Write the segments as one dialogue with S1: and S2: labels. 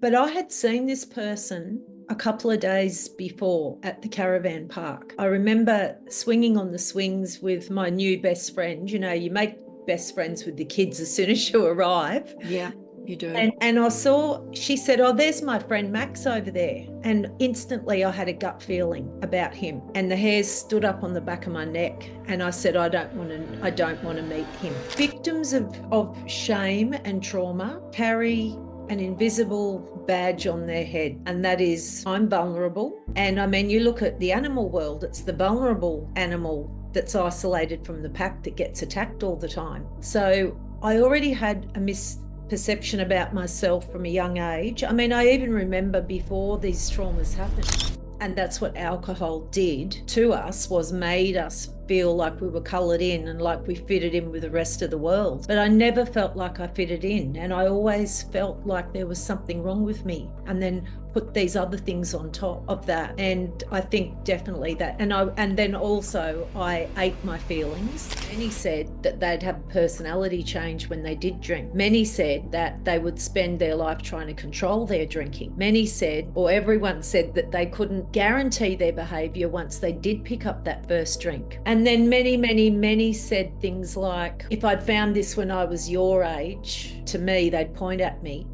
S1: But I had seen this person a couple of days before at the caravan park. I remember swinging on the swings with my new best friend. You know, you make best friends with the kids as soon as you arrive.
S2: Yeah, you do.
S1: And I saw, she said, "Oh, there's my friend Max over there." And instantly I had a gut feeling about him. And the hairs stood up on the back of my neck. And I said, I don't want to meet him. Victims of shame and trauma carry an invisible badge on their head, and that is, I'm vulnerable. And I mean, you look at the animal world, it's the vulnerable animal that's isolated from the pack that gets attacked all the time. So I already had a misperception about myself from a young age. I mean, I even remember before these traumas happened, and that's what alcohol did to us, was made us feel like we were coloured in and like we fitted in with the rest of the world. But I never felt like I fitted in, and I always felt like there was something wrong with me, and then put these other things on top of that. And I think definitely that, and then also I ate my feelings. Many said that they'd have a personality change when they did drink. Many said that they would spend their life trying to control their drinking. Many said, or everyone said, that they couldn't guarantee their behaviour once they did pick up that first drink. And then many said things like, if I'd found this when I was your age, to me, they'd point at me,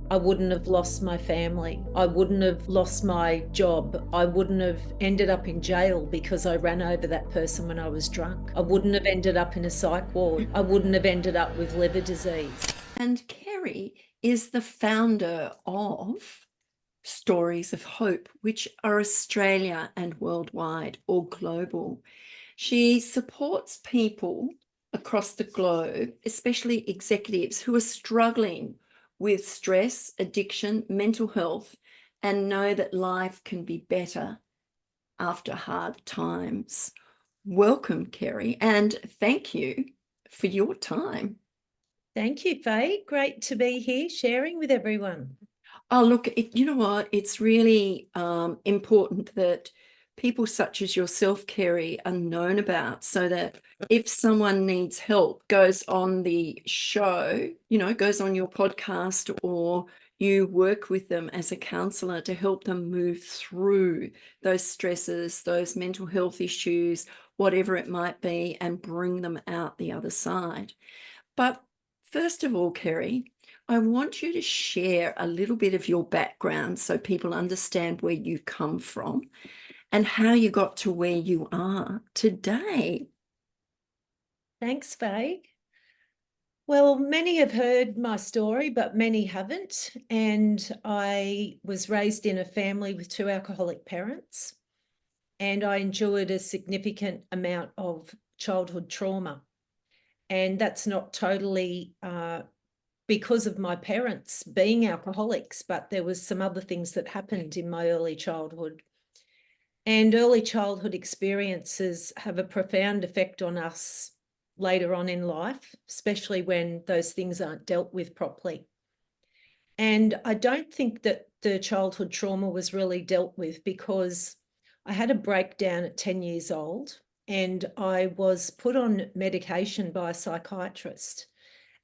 S1: I wouldn't have lost my family. I wouldn't have lost my job. I wouldn't have ended up in jail because I ran over that person when I was drunk. I wouldn't have ended up in a psych ward. I wouldn't have ended up with liver disease.
S2: And Kerry is the founder of Stories of Hope, which are Australia and worldwide or global. She supports people across the globe, especially executives who are struggling with stress, addiction, mental health, and know that life can be better after hard times. Welcome, Kerry, and thank you for your time.
S1: Thank you, Faye. Great to be here sharing with everyone.
S2: Oh, look, you know what? It's really important that people such as yourself, Kerry, are known about, so that if someone needs help, goes on the show, you know, goes on your podcast, or you work with them as a counsellor to help them move through those stresses, those mental health issues, whatever it might be, and bring them out the other side. But first of all, Kerry, I want you to share a little bit of your background so people understand where you come from and how you got to where you are today.
S1: Thanks, Faye. Well, many have heard my story, but many haven't. And I was raised in a family with two alcoholic parents, and I endured a significant amount of childhood trauma. And that's not totally because of my parents being alcoholics, but there was some other things that happened in my early childhood. And early childhood experiences have a profound effect on us later on in life, especially when those things aren't dealt with properly. And I don't think that the childhood trauma was really dealt with, because I had a breakdown at 10 years old, and I was put on medication by a psychiatrist,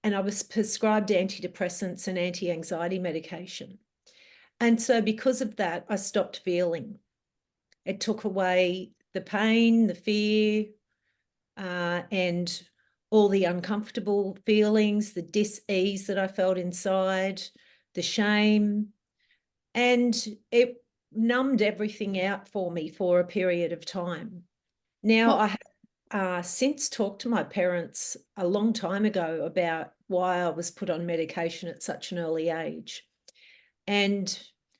S1: and I was prescribed antidepressants and anti-anxiety medication. And so because of that, I stopped feeling. It took away the pain, the fear, and all the uncomfortable feelings, the dis-ease that I felt inside, the shame, and it numbed everything out for me for a period of time. Now, I have since talked to my parents a long time ago about why I was put on medication at such an early age. And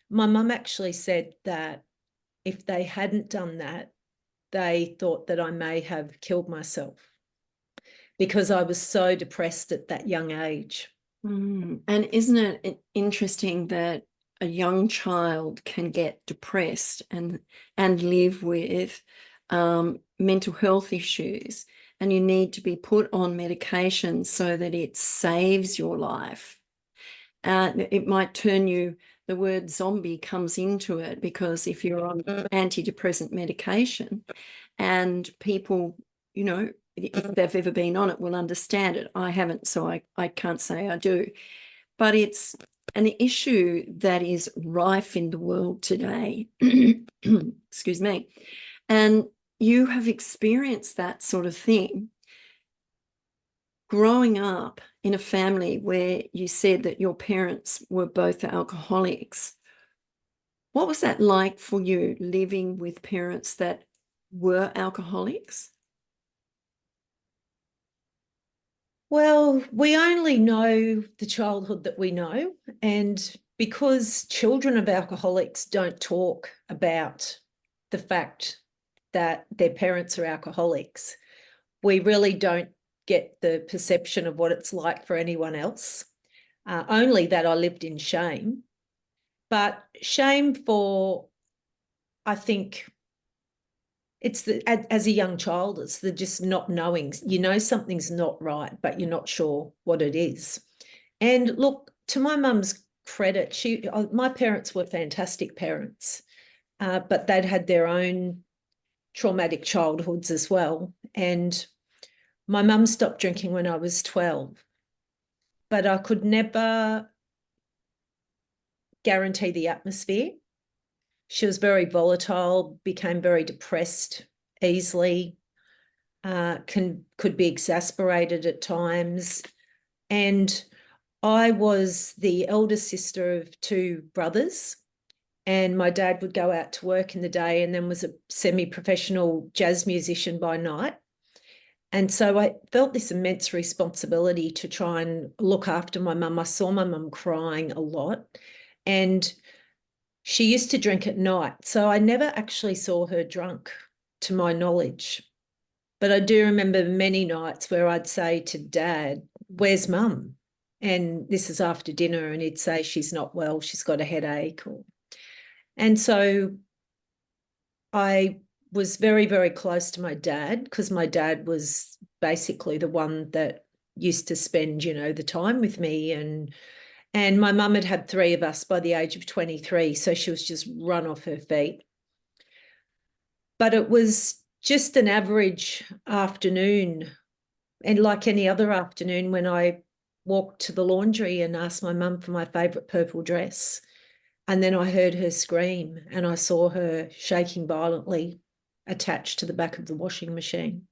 S1: my mum actually said that if they hadn't done that, they thought that I may have killed myself, because I was so depressed at that young age.
S2: And isn't it interesting that a young child can get depressed and live with mental health issues, and you need to be put on medication so that it saves your life? It might turn you, the word zombie comes into it, because if you're on antidepressant medication, and people, you know, if they've ever been on it, will understand it. I haven't, so I can't say I do. But it's an issue that is rife in the world today. Excuse me. And you have experienced that sort of thing. Growing up in a family where you said that your parents were both alcoholics, what was that like for you, living with parents that were alcoholics?
S1: Well, we only know the childhood that we know. And because children of alcoholics don't talk about the fact that their parents are alcoholics, we really don't get the perception of what it's like for anyone else. Only that I lived in shame. But shame for, I think, it's as a young child, it's the just not knowing. You know something's not right, but you're not sure what it is. And look, to my mum's credit, my parents were fantastic parents, but they'd had their own traumatic childhoods as well. And my mum stopped drinking when I was 12, but I could never guarantee the atmosphere. She was very volatile, became very depressed easily, could be exasperated at times. And I was the eldest sister of two brothers, and my dad would go out to work in the day and then was a semi-professional jazz musician by night. And so I felt this immense responsibility to try and look after my mum. I saw my mum crying a lot, and she used to drink at night. So I never actually saw her drunk, to my knowledge. But I do remember many nights where I'd say to Dad, "Where's Mum?" And this is after dinner, and he'd say, "She's not well, she's got a headache." And so I was very, very close to my dad, because my dad was basically the one that used to spend, the time with me. And my mum had had three of us by the age of 23, so she was just run off her feet. But it was just an average afternoon, and like any other afternoon, when I walked to the laundry and asked my mum for my favourite purple dress, and then I heard her scream and I saw her shaking violently attached to the back of the washing machine.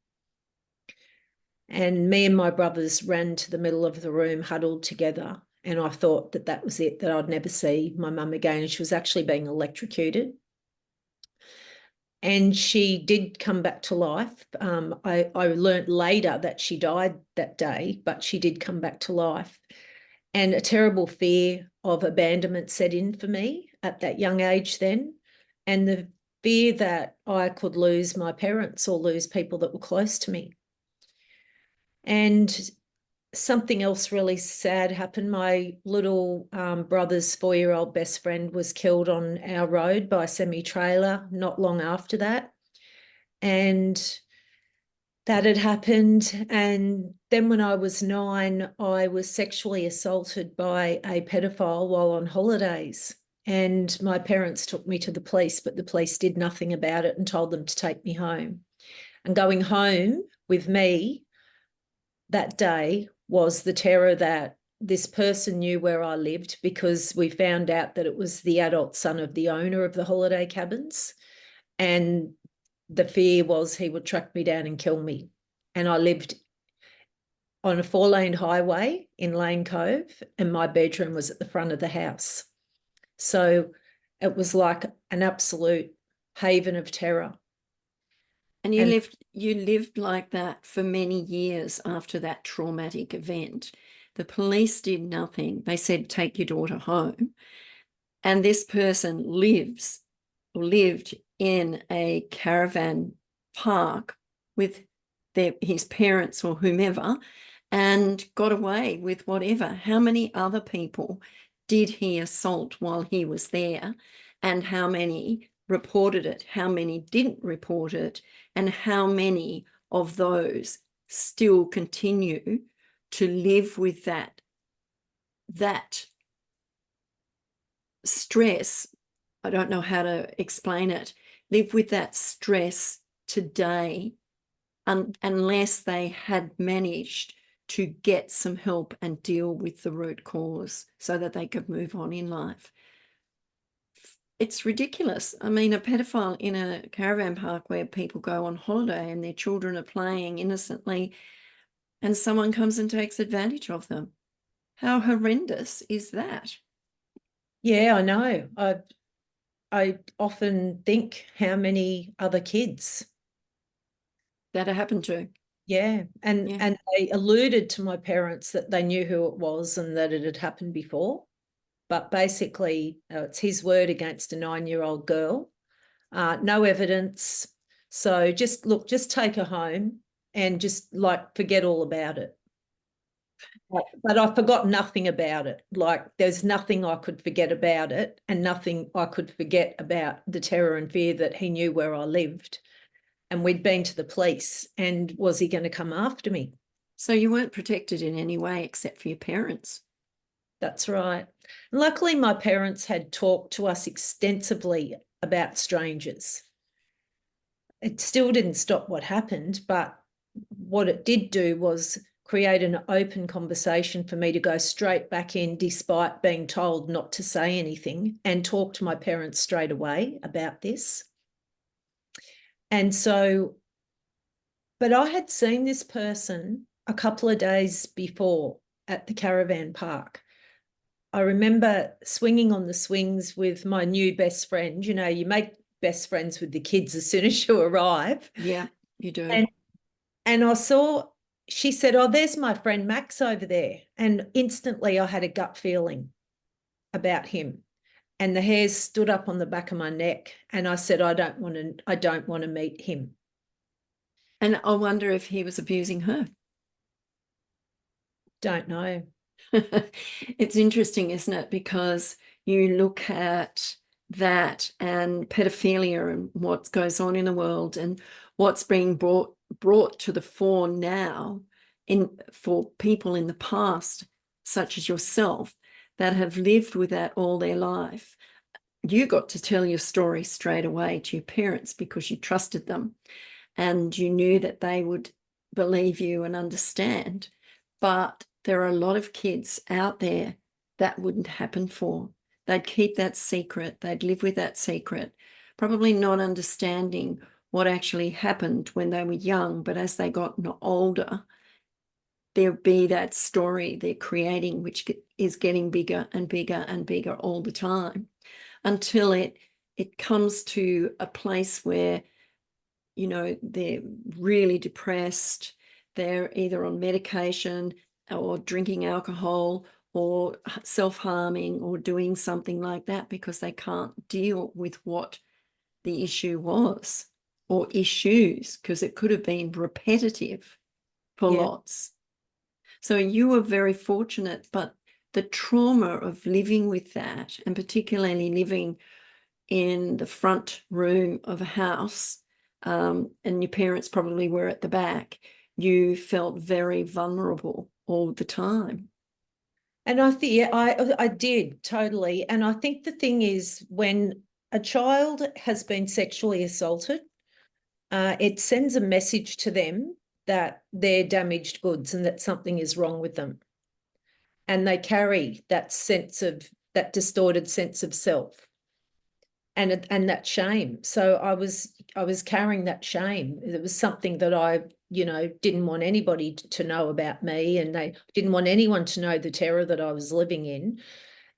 S1: And me and my brothers ran to the middle of the room, huddled together. And I thought that that was it, that I'd never see my mum again. And she was actually being electrocuted. And she did come back to life. I learned later that she died that day, but she did come back to life. And a terrible fear of abandonment set in for me at that young age then. And the fear that I could lose my parents or lose people that were close to me. And something else really sad happened. My little brother's 4-year-old best friend was killed on our road by a semi-trailer not long after that. And that had happened. And then when I was 9, I was sexually assaulted by a pedophile while on holidays. And my parents took me to the police, but the police did nothing about it and told them to take me home. And going home with me that day was the terror that this person knew where I lived, because we found out that it was the adult son of the owner of the holiday cabins. And the fear was he would track me down and kill me. And I lived on a 4-lane highway in Lane Cove, and my bedroom was at the front of the house. So it was like an absolute haven of terror.
S2: And you lived like that for many years after that traumatic event. The police did nothing. They said, take your daughter home. And this person lived in a caravan park with his parents or whomever, and got away with whatever. How many other people did he assault while he was there? And how many reported it? How many didn't report it? And how many of those still continue to live with that stress? I don't know how to explain it. Live with that stress today, unless they had managed to get some help and deal with the root cause so that they could move on in life. It's ridiculous. I mean, a pedophile in a caravan park where people go on holiday and their children are playing innocently and someone comes and takes advantage of them. How horrendous is that?
S1: Yeah, I know. I often think how many other kids.
S2: That happened to.
S1: Yeah. And
S2: Yeah.
S1: and they alluded to my parents that they knew who it was and that it had happened before. But basically, it's his word against a 9-year-old girl. No evidence. So just take her home and just like forget all about it. But I forgot nothing about it. Like there's nothing I could forget about it, and nothing I could forget about the terror and fear that he knew where I lived. And we'd been to the police, and was he going to come after me?
S2: So you weren't protected in any way except for your parents.
S1: That's right. Luckily, my parents had talked to us extensively about strangers. It still didn't stop what happened, but what it did do was create an open conversation for me to go straight back in, despite being told not to say anything, and talk to my parents straight away about this. And so, but I had seen this person a couple of days before at the caravan park. I remember swinging on the swings with my new best friend. You know, you make best friends with the kids as soon as you arrive.
S2: Yeah, you do.
S1: And I saw, she said, "Oh, there's my friend Max over there." And instantly I had a gut feeling about him. And the hairs stood up on the back of my neck. And I said, I don't want to meet him.
S2: And I wonder if he was abusing her.
S1: Don't know.
S2: It's interesting, isn't it? Because you look at that and pedophilia and what goes on in the world and what's being brought to the fore now for people in the past, such as yourself, that have lived with that all their life. You got to tell your story straight away to your parents because you trusted them and you knew that they would believe you and understand. But there are a lot of kids out there that wouldn't happen for. They'd keep that secret. They'd live with that secret, probably not understanding what actually happened when they were young. But as they got older, there'd be that story they're creating, which is getting bigger and bigger and bigger all the time until it comes to a place where, you know, they're really depressed. They're either on medication or drinking alcohol or self-harming or doing something like that because they can't deal with what the issue was or issues, because it could have been repetitive for lots. So you were very fortunate, but the trauma of living with that, and particularly living in the front room of a house, and your parents probably were at the back, you felt very vulnerable all the time.
S1: And I think, yeah, I did totally. And I think the thing is, when a child has been sexually assaulted, it sends a message to them that they're damaged goods and that something is wrong with them. And they carry that distorted sense of self and that shame. So I was carrying that shame. It was something that I, didn't want anybody to know about me, and they didn't want anyone to know the terror that I was living in.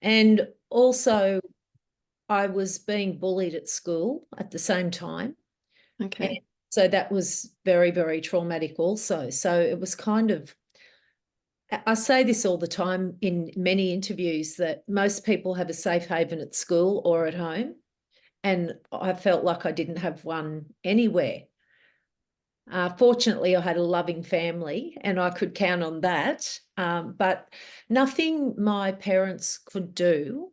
S1: And also I was being bullied at school at the same time.
S2: Okay.
S1: And so that was very, very traumatic also. So it was kind of, I say this all the time in many interviews, that most people have a safe haven at school or at home. And I felt like I didn't have one anywhere. Fortunately, I had a loving family and I could count on that. But nothing my parents could do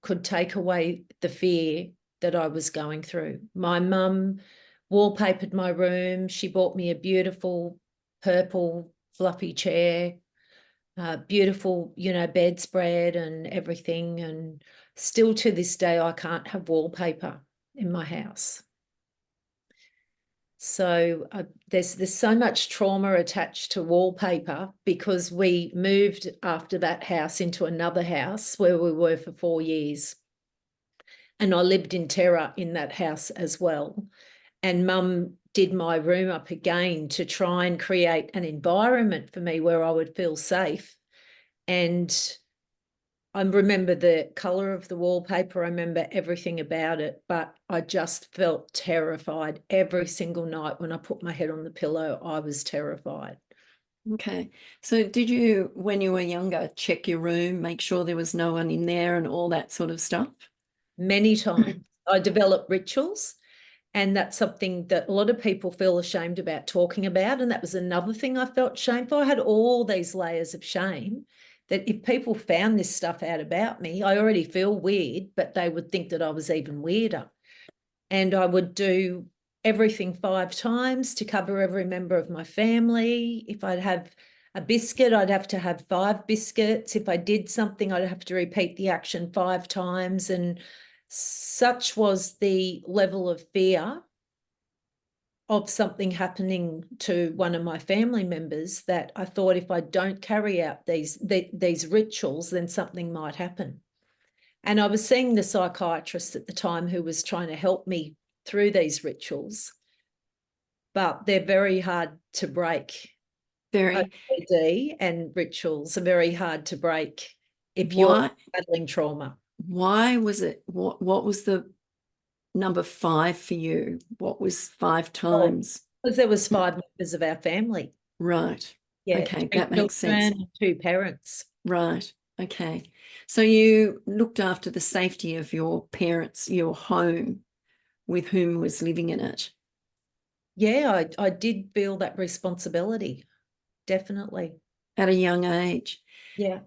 S1: could take away the fear that I was going through. My mum wallpapered my room. She bought me a beautiful purple fluffy chair, beautiful, bedspread and everything. And still to this day, I can't have wallpaper in my house. So there's so much trauma attached to wallpaper because we moved after that house into another house where we were for 4 years. And I lived in terror in that house as well. And Mum did my room up again to try and create an environment for me where I would feel safe. And I remember the colour of the wallpaper. I remember everything about it, but I just felt terrified every single night when I put my head on the pillow. I was terrified.
S2: Okay. So did you, when you were younger, check your room, make sure there was no one in there and all that sort of stuff?
S1: Many times I developed rituals, and that's something that a lot of people feel ashamed about talking about. And that was another thing I felt shame for. I had all these layers of shame that if people found this stuff out about me, I already feel weird, but they would think that I was even weirder. And I would do everything 5 times to cover every member of my family. If I'd have a biscuit, I'd have to have 5 biscuits. If I did something, I'd have to repeat the action 5 times. And such was the level of fear of something happening to one of my family members that I thought if I don't carry out these rituals, then something might happen. And I was seeing the psychiatrist at the time who was trying to help me through these rituals, but they're very hard to break.
S2: Very.
S1: OCD and rituals are very hard to break if
S2: Why?
S1: you're battling trauma.
S2: Why was it? What was the number 5 for you? What was 5 times?
S1: Because there was 5 members of our family.
S2: Right.
S1: Yeah,
S2: Okay,
S1: 3
S2: that makes sense.
S1: children and 2 parents.
S2: Right. Okay. So you looked after the safety of your parents, your home, with whom was living in it.
S1: Yeah, I did feel that responsibility, definitely.
S2: At a young age.
S1: Yeah.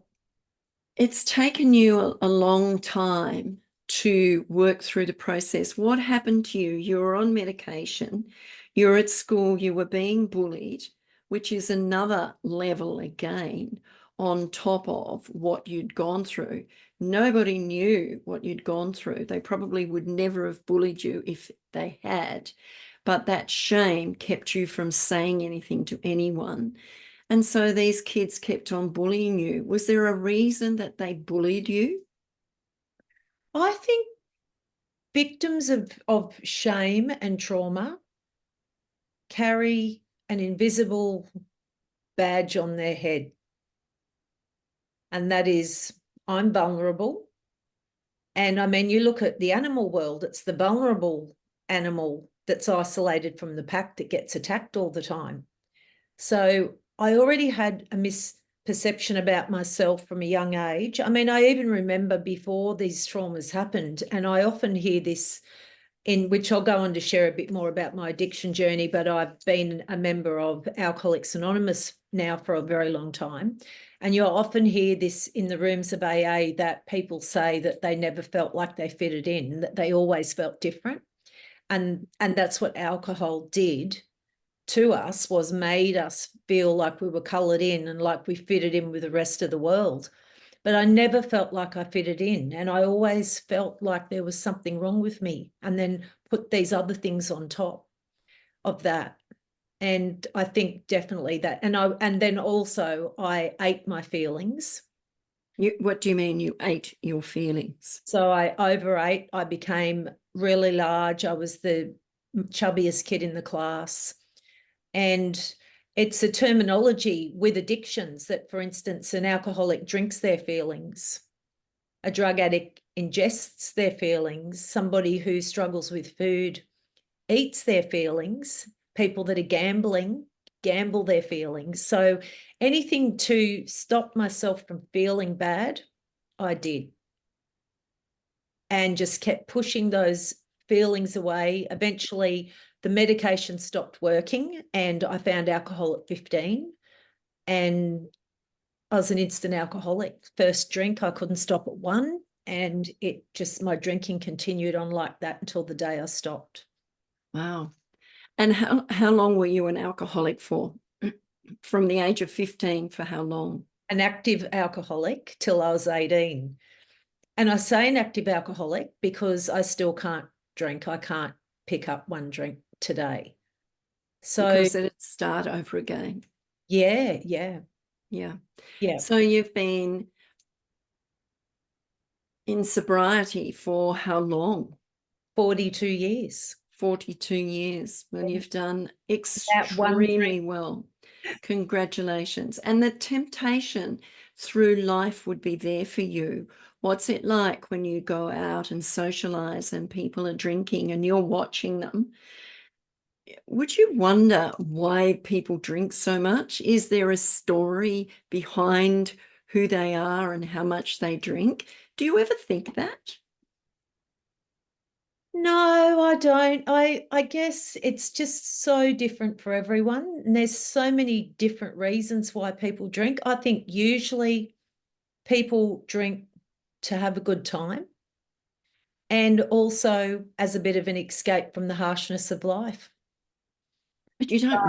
S2: It's taken you a long time to work through the process. What happened to you? You were on medication, you're at school, you were being bullied, which is another level again on top of what you'd gone through. Nobody knew what you'd gone through. They probably would never have bullied you if they had, but that shame kept you from saying anything to anyone. And so these kids kept on bullying you. Was there a reason that they bullied you?
S1: I think victims of shame and trauma carry an invisible badge on their head. And that is, I'm vulnerable. And I mean, you look at the animal world, it's the vulnerable animal that's isolated from the pack that gets attacked all the time. So I already had a misperception about myself from a young age. I mean, I even remember before these traumas happened, and I often hear this, in which I'll go on to share a bit more about my addiction journey, but I've been a member of Alcoholics Anonymous now for a very long time. And you'll often hear this in the rooms of AA, that people say that they never felt like they fitted in, that they always felt different. And that's what alcohol did to us, was made us feel like we were coloured in and like we fitted in with the rest of the world. But I never felt like I fitted in, and I always felt like there was something wrong with me, and then put these other things on top of that. And I think definitely that, and then also I ate my feelings.
S2: What do you mean you ate your feelings?
S1: So I overate. I became really large. I was the chubbiest kid in the class. And it's a terminology with addictions that, for instance, an alcoholic drinks their feelings, a drug addict ingests their feelings, somebody who struggles with food eats their feelings, people that are gambling gamble their feelings. So anything to stop myself from feeling bad, I did. And just kept pushing those feelings away. Eventually, the medication stopped working, and I found alcohol at 15. And I was an instant alcoholic. First drink, I couldn't stop at 1. And my drinking continued on like that until the day I stopped.
S2: Wow. And how long were you an alcoholic for? From the age of 15, for how long?
S1: An active alcoholic till I was 18. And I say an active alcoholic because I still can't drink. I can't pick up one drink today. So
S2: because it'd start over again.
S1: yeah.
S2: Yeah.
S1: Yeah.
S2: So you've been in sobriety for how long?
S1: 42 years.
S2: 42 years. Well, you've done
S1: That one drink.
S2: extremely well. Congratulations. And the temptation through life would be there for you. What's it like when you go out and socialize and people are drinking and you're watching them? Would you wonder why people drink so much? Is there a story behind who they are and how much they drink? Do you ever think that?
S1: No, I don't. I guess it's just so different for everyone. And there's so many different reasons why people drink. I think usually people drink to have a good time and also as a bit of an escape from the harshness of life.
S2: But you don't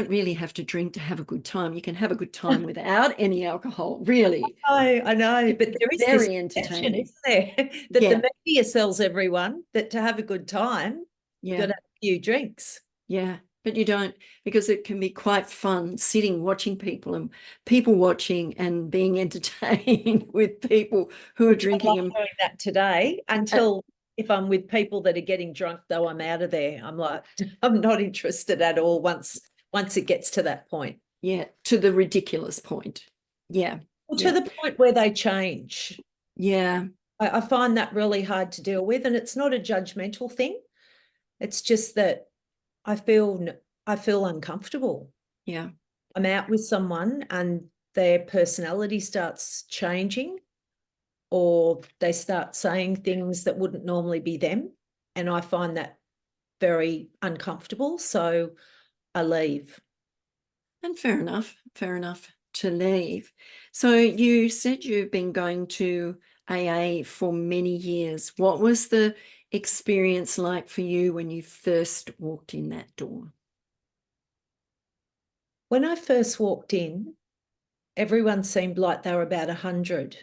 S2: really have to drink to have a good time. You can have a good time without any alcohol, really.
S1: I know, but there is this
S2: Very
S1: perception,
S2: entertaining.
S1: isn't there, that
S2: Yeah,
S1: the media sells everyone that to have a good time, you've got
S2: yeah,
S1: to have a few drinks.
S2: yeah. But you don't, because it can be quite fun sitting, watching people and people watching and being entertained with people who are
S1: Which I love
S2: drinking. And
S1: doing that today until if I'm with people that are getting drunk, though, I'm out of there. I'm like, I'm not interested at all once it gets to that point.
S2: yeah, to the ridiculous point. Yeah,
S1: Well, to
S2: yeah,
S1: the point where they change.
S2: yeah,
S1: I find that really hard to deal with. And it's not a judgmental thing. It's just that I feel uncomfortable.
S2: yeah.
S1: I'm out with someone and their personality starts changing or they start saying things that wouldn't normally be them. And I find that very uncomfortable. So I leave.
S2: And fair enough to leave. So you said you've been going to AA for many years. What was the experience like for you when you first walked in that door?
S1: When I first walked in, everyone seemed like they were about 100.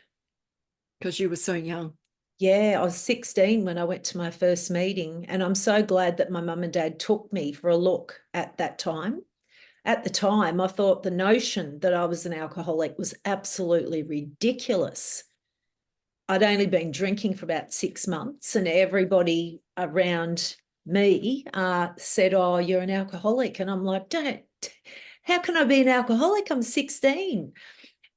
S2: Because you were so young.
S1: Yeah, I was 16 when I went to my first meeting, and I'm so glad that my mum and dad took me for a look at that time. At the time, I thought the notion that I was an alcoholic was absolutely ridiculous. I'd only been drinking for about 6 months, and everybody around me said, "Oh, you're an alcoholic." And I'm like, "Don't, how can I be an alcoholic? I'm 16."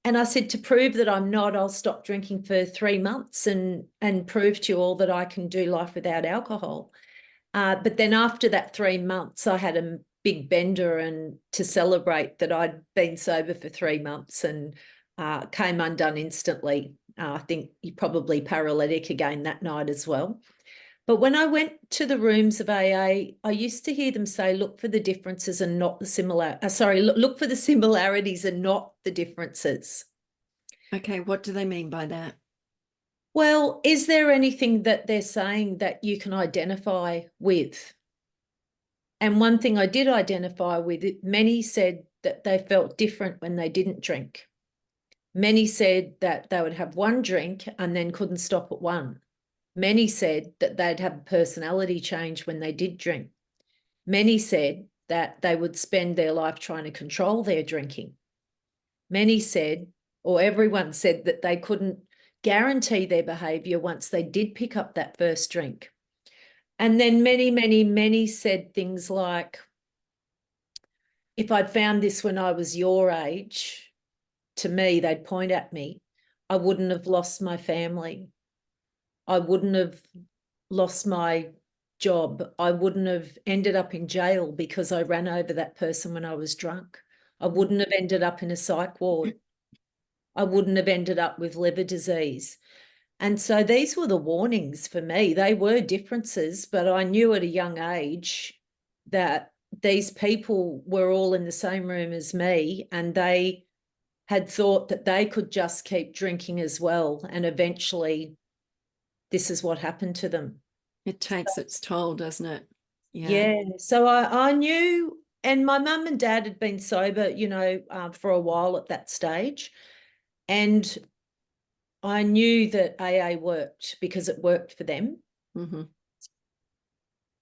S1: And I said, "To prove that I'm not, I'll stop drinking for 3 months and prove to you all that I can do life without alcohol." But then after that 3 months, I had a big bender and to celebrate that I'd been sober for 3 months and came undone instantly. I think you probably paralytic again that night as well. But when I went to the rooms of AA, I used to hear them say, "Look for the differences and not the similar." Sorry, look for the similarities and not the differences.
S2: Okay, what do they mean by that?
S1: Well, is there anything that they're saying that you can identify with? And one thing I did identify with, many said that they felt different when they didn't drink. Many said that they would have one drink and then couldn't stop at one. Many said that they'd have a personality change when they did drink. Many said that they would spend their life trying to control their drinking. Many said, or everyone said, that they couldn't guarantee their behaviour once they did pick up that first drink. And then many said things like, "If I'd found this when I was your age," to me, they'd point at me, "I wouldn't have lost my family. I wouldn't have lost my job. I wouldn't have ended up in jail because I ran over that person when I was drunk. I wouldn't have ended up in a psych ward. I wouldn't have ended up with liver disease." And so these were the warnings for me. They were differences, but I knew at a young age that these people were all in the same room as me and they had thought that they could just keep drinking as well. And eventually, this is what happened to them.
S2: It takes its toll, doesn't it? Yeah.
S1: Yeah. So I knew, and my mum and dad had been sober, for a while at that stage. And I knew that AA worked because it worked for them.
S2: Mm-hmm.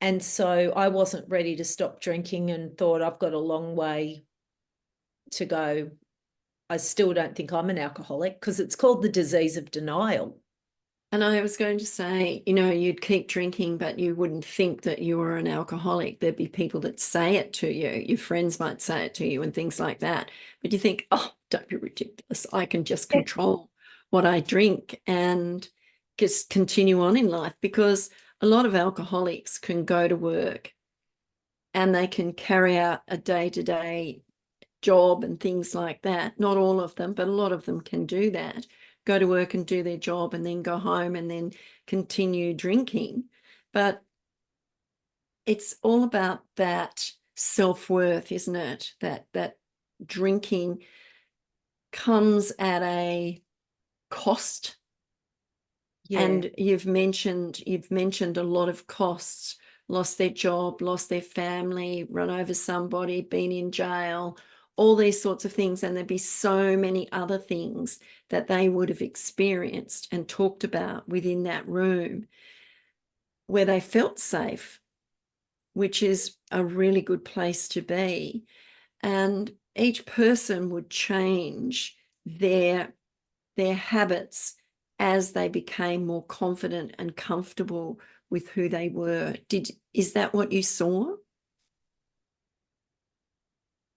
S1: And so I wasn't ready to stop drinking and thought I've got a long way to go. I still don't think I'm an alcoholic because it's called the disease of denial.
S2: And I was going to say, you know, you'd keep drinking, but you wouldn't think that you were an alcoholic. There'd be people that say it to you. Your friends might say it to you and things like that. But you think, oh, don't be ridiculous. I can just control what I drink and just continue on in life, because a lot of alcoholics can go to work and they can carry out a day-to-day job and things like that. Not all of them, but a lot of them can do that. Go to work and do their job and then go home and then continue drinking. But it's all about that self-worth, isn't it? That drinking comes at a cost.
S1: Yeah.
S2: And you've mentioned a lot of costs: lost their job, lost their family, run over somebody, been in jail, all these sorts of things. And there'd be so many other things that they would have experienced and talked about within that room where they felt safe, which is a really good place to be. And each person would change their habits as they became more confident and comfortable with who they were. Is that what you saw?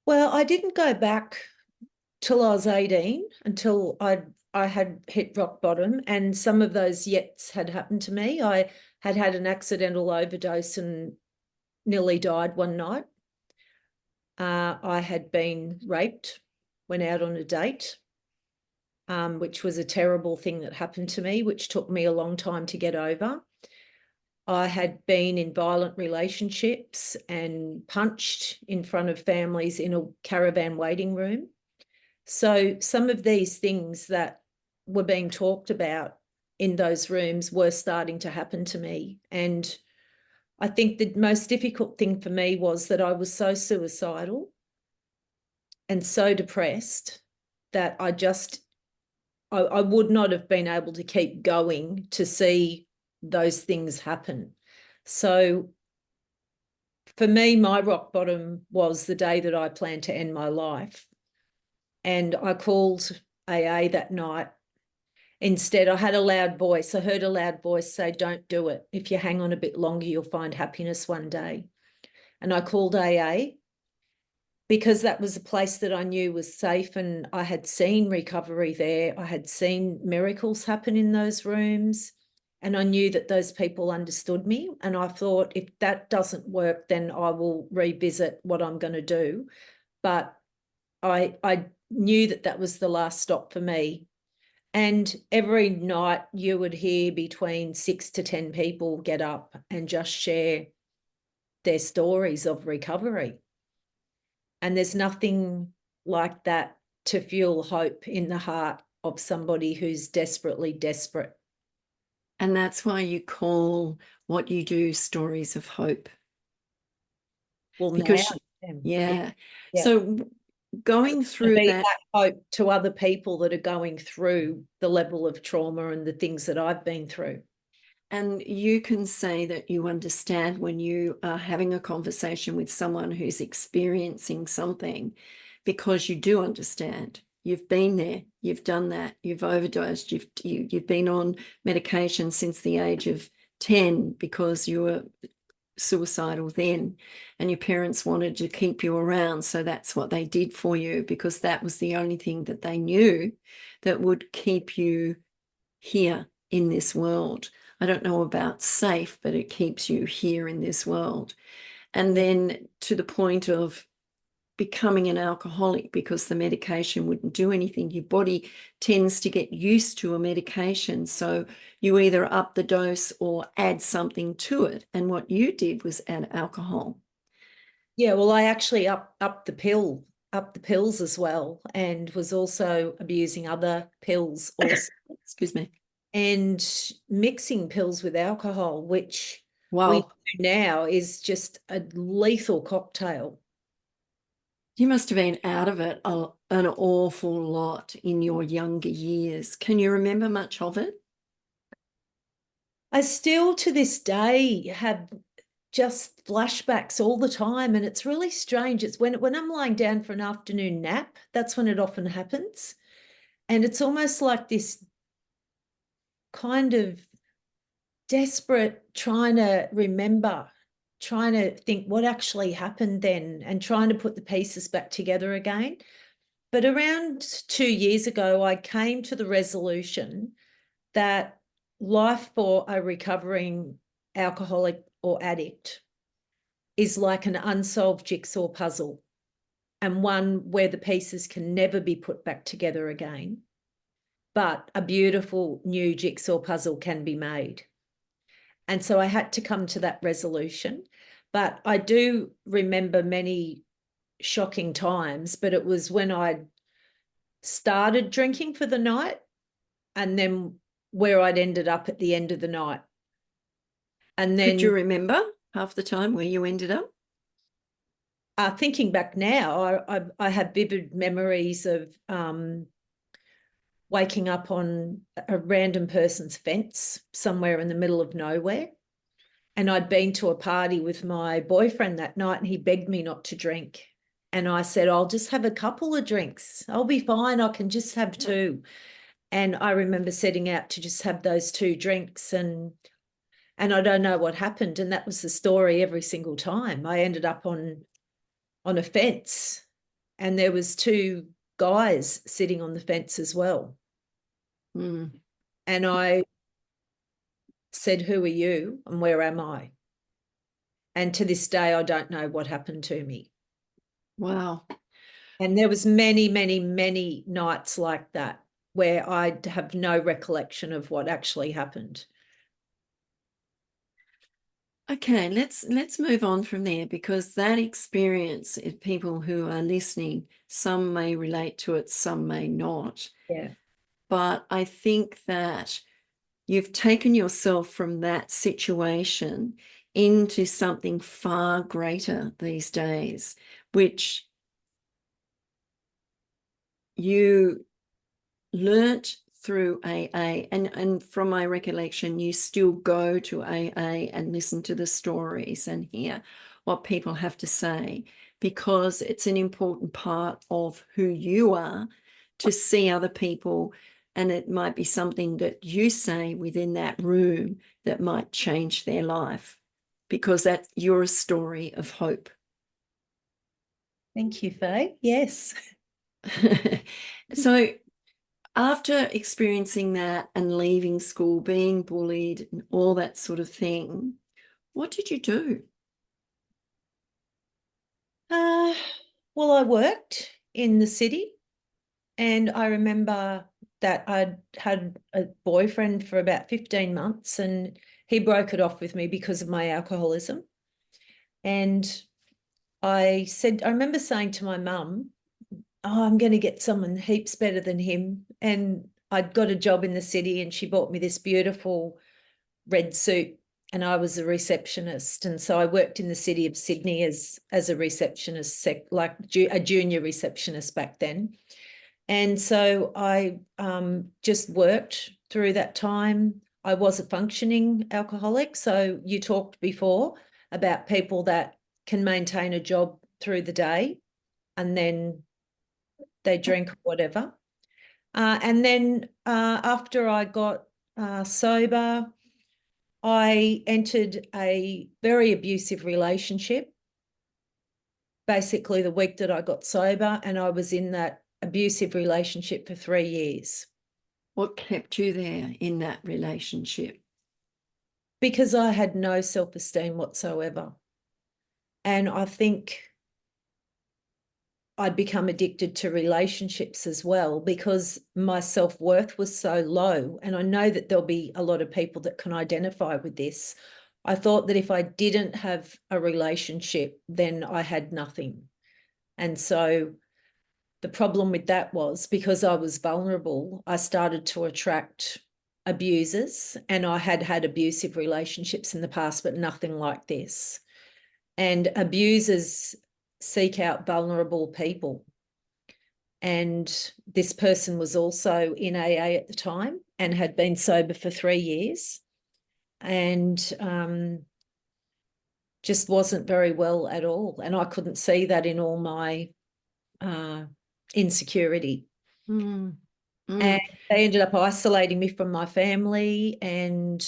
S1: Well, I didn't go back till I was 18, until I had hit rock bottom, and some of those yets had happened to me. I had had an accidental overdose and nearly died one night. I had been raped, went out on a date, which was a terrible thing that happened to me, which took me a long time to get over. I had been in violent relationships and punched in front of families in a caravan waiting room. So some of these things that were being talked about in those rooms were starting to happen to me. And I think the most difficult thing for me was that I was so suicidal and so depressed that I would not have been able to keep going to see those things happen. So for me, my rock bottom was the day that I planned to end my life. And I called AA that night. Instead, I had a loud voice. I heard a loud voice say, "Don't do it. If you hang on a bit longer, you'll find happiness one day." And I called AA because that was a place that I knew was safe, and I had seen recovery there. I had seen miracles happen in those rooms, and I knew that those people understood me. And I thought, if that doesn't work, then I will revisit what I'm going to do. But I knew that that was the last stop for me. And every night you would hear between 6 to 10 people get up and just share their stories of recovery. And there's nothing like that to fuel hope in the heart of somebody who's desperately desperate.
S2: And that's why you call what you do stories of hope.
S1: Well,
S2: Because,
S1: now,
S2: yeah.
S1: yeah.
S2: So going
S1: To
S2: through
S1: be
S2: that,
S1: that hope to other people that are going through the level of trauma and the things that I've been through.
S2: and you can say that you understand when you are having a conversation with someone who's experiencing something, because you do understand. You've been there, you've done that, you've overdosed, you've been on medication since the age of 10 because you were suicidal then, and your parents wanted to keep you around, so that's what they did for you, because that was the only thing that they knew that would keep you here in this world. I don't know about safe, but it keeps you here in this world. And then to the point of becoming an alcoholic because the medication wouldn't do anything. Your body tends to get used to a medication, so you either up the dose or add something to it. And what you did was add alcohol.
S1: Yeah, well, I actually up the pills as well, and was also abusing other pills also.
S2: Excuse me.
S1: And mixing pills with alcohol, which we
S2: Wow.
S1: know now is just a lethal cocktail.
S2: You must have been out of it an awful lot in your younger years. Can you remember much of it?
S1: I still to this day have just flashbacks all the time. And it's really strange. It's when I'm lying down for an afternoon nap, that's when it often happens. And it's almost like this kind of desperate trying to remember, trying to think what actually happened then and trying to put the pieces back together again. But around 2 years ago, I came to the resolution that life for a recovering alcoholic or addict is like an unsolved jigsaw puzzle, and one where the pieces can never be put back together again. But a beautiful new jigsaw puzzle can be made. And so I had to come to that resolution. But I do remember many shocking times, but it was when I started drinking for the night and then where I'd ended up at the end of the night. And then
S2: Could you remember half the time where you ended up?
S1: Thinking back now, I have vivid memories of waking up on a random person's fence somewhere in the middle of nowhere. And I'd been to a party with my boyfriend that night and he begged me not to drink. And I said, I'll just have a couple of drinks. I'll be fine. I can just have two. And I remember setting out to just have those two drinks and I don't know what happened. And that was the story every single time. I ended up on a fence and there was two guys sitting on the fence as well.
S2: Mm.
S1: And I said, who are you and where am I? And to this day, I don't know what happened to me.
S2: Wow.
S1: And there was many, many, many nights like that where I'd have no recollection of what actually happened.
S2: Okay, let's move on from there, because that experience, if people who are listening, some may relate to it, some may not.
S1: Yeah.
S2: But I think that you've taken yourself from that situation into something far greater these days, which you learnt through AA, and from my recollection, you still go to AA and listen to the stories and hear what people have to say, because it's an important part of who you are to see other people, and it might be something that you say within that room that might change their life, because that you're a story of hope.
S1: Thank you, Faye. Yes.
S2: So after experiencing that and leaving school, being bullied and all that sort of thing, what did you do?
S1: Well, I worked in the city and I remember that I'd had a boyfriend for about 15 months and he broke it off with me because of my alcoholism. And I remember saying to my mum, oh, I'm going to get someone heaps better than him. And I'd got a job in the city and she bought me this beautiful red suit and I was a receptionist. And so I worked in the city of Sydney as a receptionist, like a junior receptionist back then. And so I just worked through that time. I was a functioning alcoholic. So you talked before about people that can maintain a job through the day and then they drink or whatever. And then after I got sober, I entered a very abusive relationship, basically the week that I got sober, and I was in that abusive relationship for 3 years.
S2: What kept you there in that relationship?
S1: Because I had no self-esteem whatsoever. And I think I'd become addicted to relationships as well because my self-worth was so low. And I know that there'll be a lot of people that can identify with this. I thought that if I didn't have a relationship, then I had nothing. And so the problem with that was because I was vulnerable, I started to attract abusers, and I had had abusive relationships in the past, but nothing like this. And abusers seek out vulnerable people. And this person was also in AA at the time and had been sober for 3 years. And just wasn't very well at all. And I couldn't see that in all my insecurity.
S2: Mm.
S1: And they ended up isolating me from my family, and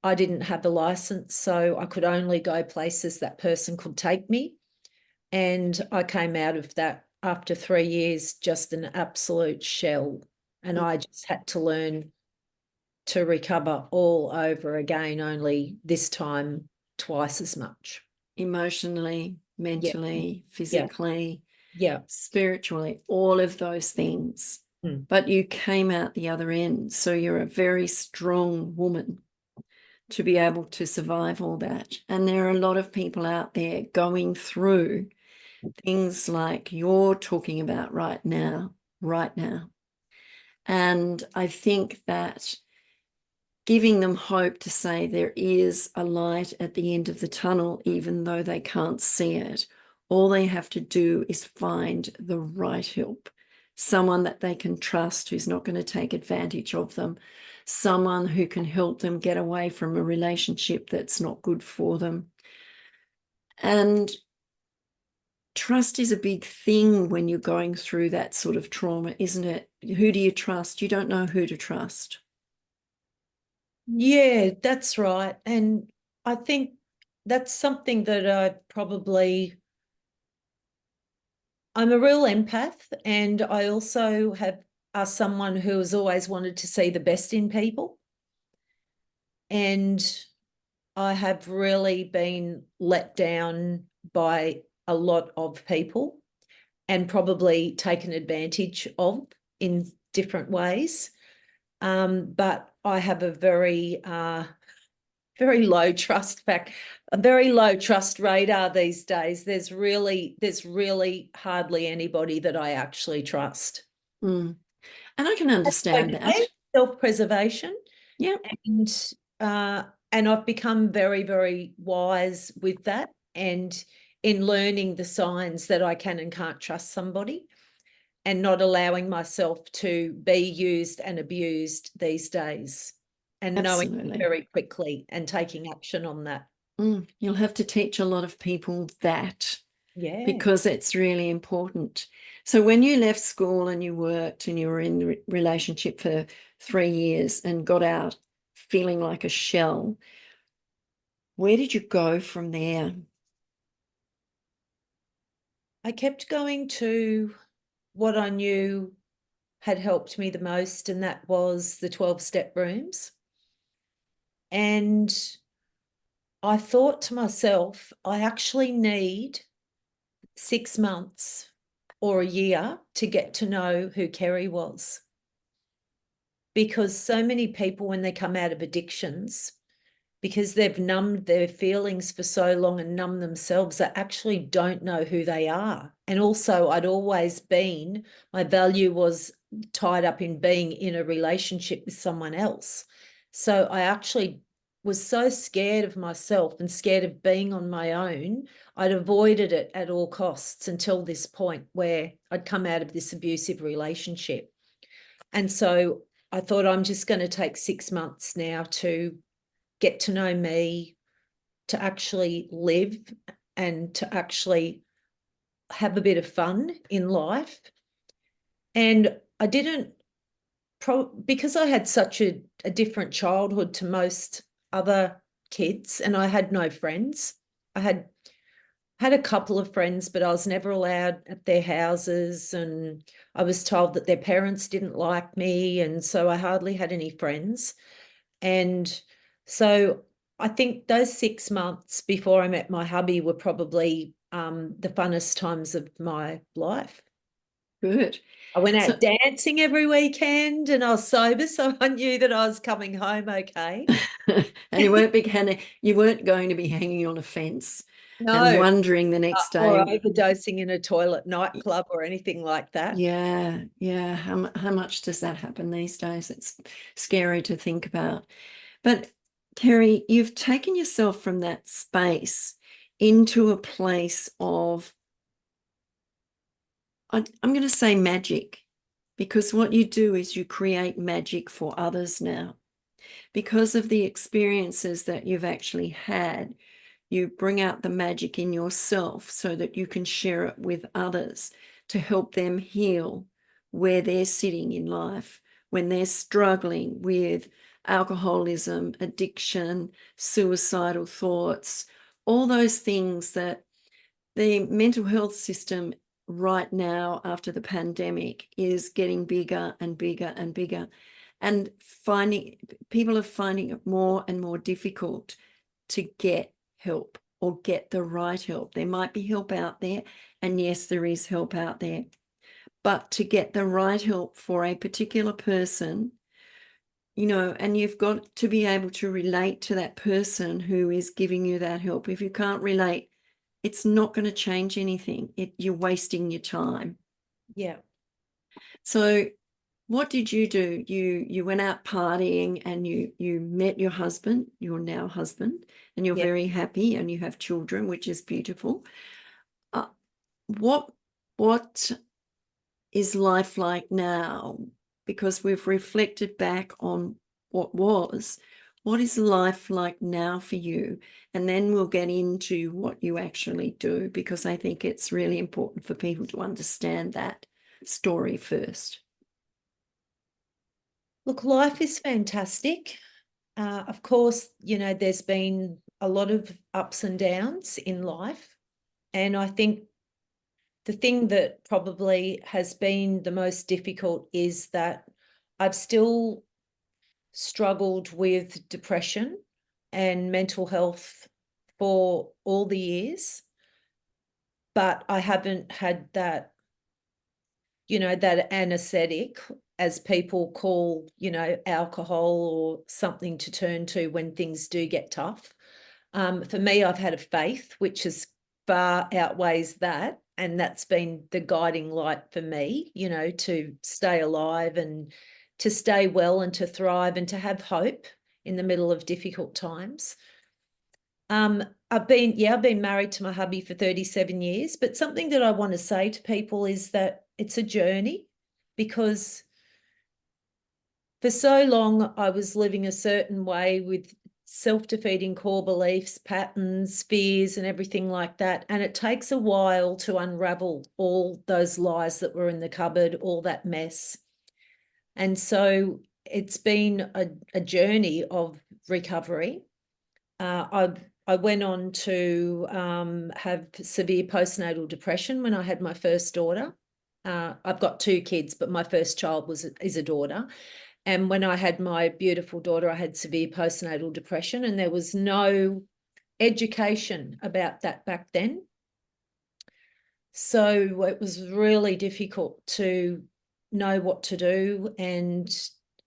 S1: I didn't have a license, so I could only go places that person could take me. And I came out of that after 3 years, just an absolute shell. And I just had to learn to recover all over again, only this time twice as much.
S2: Emotionally, mentally, physically, spiritually, all of those things. But you came out the other end. So you're a very strong woman to be able to survive all that. And there are a lot of people out there going through things like you're talking about right now. And I think that giving them hope to say there is a light at the end of the tunnel, even though they can't see it. All they have to do is find the right help, someone that they can trust who's not going to take advantage of them, someone who can help them get away from a relationship that's not good for them. And trust is a big thing when you're going through that sort of trauma, isn't it? Who do you trust? You don't know who to trust.
S1: Yeah, that's right. And I think that's something that I'm a real empath, and I also are someone who has always wanted to see the best in people. And I have really been let down by a lot of people and probably taken advantage of in different ways. But I have a very low trust a very low trust radar these days. There's really hardly anybody that I actually trust.
S2: And I can understand that.
S1: Self-preservation.
S2: Yeah.
S1: And I've become very, very wise with that, and in learning the signs that I can and can't trust somebody, and not allowing myself to be used and abused these days, and
S2: Absolutely.
S1: knowing very quickly and taking action on that.
S2: You'll have to teach a lot of people that.
S1: Yeah.
S2: Because it's really important. So when you left school and you worked and you were in a relationship for 3 years and got out feeling like a shell, where did you go from there?
S1: I kept going to what I knew had helped me the most, and that was the 12-step rooms. And I thought to myself, I actually need 6 months or a year to get to know who Kerry was. Because so many people, when they come out of addictions, because they've numbed their feelings for so long and numbed themselves, they actually don't know who they are. And also, my value was tied up in being in a relationship with someone else. So I actually was so scared of myself and scared of being on my own. I'd avoided it at all costs until this point where I'd come out of this abusive relationship. And so I thought, I'm just going to take 6 months now to get to know me, to actually live, and to actually have a bit of fun in life. And I didn't, because I had such a different childhood to most other kids, and I had no friends. I had a couple of friends, but I was never allowed at their houses, and I was told that their parents didn't like me, and so I hardly had any friends. And so I think those 6 months before I met my hubby were probably the funnest times of my life.
S2: Good.
S1: I went out dancing every weekend, and I was sober, so I knew that I was coming home okay.
S2: And you weren't going to be hanging on a fence and
S1: No,
S2: wondering the next day.
S1: or overdosing in a toilet nightclub or anything like that.
S2: Yeah. How much does that happen these days? It's scary to think about. But Kerry, you've taken yourself from that space into a place of, I'm going to say magic, because what you do is you create magic for others now. Because of the experiences that you've actually had, you bring out the magic in yourself so that you can share it with others to help them heal where they're sitting in life when they're struggling with alcoholism, addiction, suicidal thoughts, all those things that the mental health system right now after the pandemic is getting bigger and bigger and bigger. And people are finding it more and more difficult to get help or get the right help. There might be help out there, and yes, there is help out there. But to get the right help for a particular person, you know, and you've got to be able to relate to that person who is giving you that help. If you can't relate, it's not going to change anything. You're wasting your time.
S1: Yeah.
S2: So what did you do? You went out partying and you met your husband, your now husband, and you're
S1: Yeah.
S2: very happy and you have children, which is beautiful. What is life like now? Because we've reflected back on what was. What is life like now for you? And then we'll get into what you actually do, because I think it's really important for people to understand that story first.
S1: Look, life is fantastic. Of course, you know, there's been a lot of ups and downs in life. And I think the thing that probably has been the most difficult is that I've still struggled with depression and mental health for all the years, but I haven't had that, you know, that anesthetic, as people call, you know, alcohol or something to turn to when things do get tough. For me, I've had a faith which is far outweighs that. And that's been the guiding light for me, you know, to stay alive and to stay well and to thrive and to have hope in the middle of difficult times. I've been married to my hubby for 37 years, but something that I want to say to people is that it's a journey, because for so long I was living a certain way with self-defeating core beliefs, patterns, fears, and everything like that. And it takes a while to unravel all those lies that were in the cupboard, all that mess. And so it's been a journey of recovery. I went on to have severe postnatal depression when I had my first daughter. I've got two kids, but my first child is a daughter. And when I had my beautiful daughter, I had severe postnatal depression, and there was no education about that back then. So it was really difficult to know what to do. And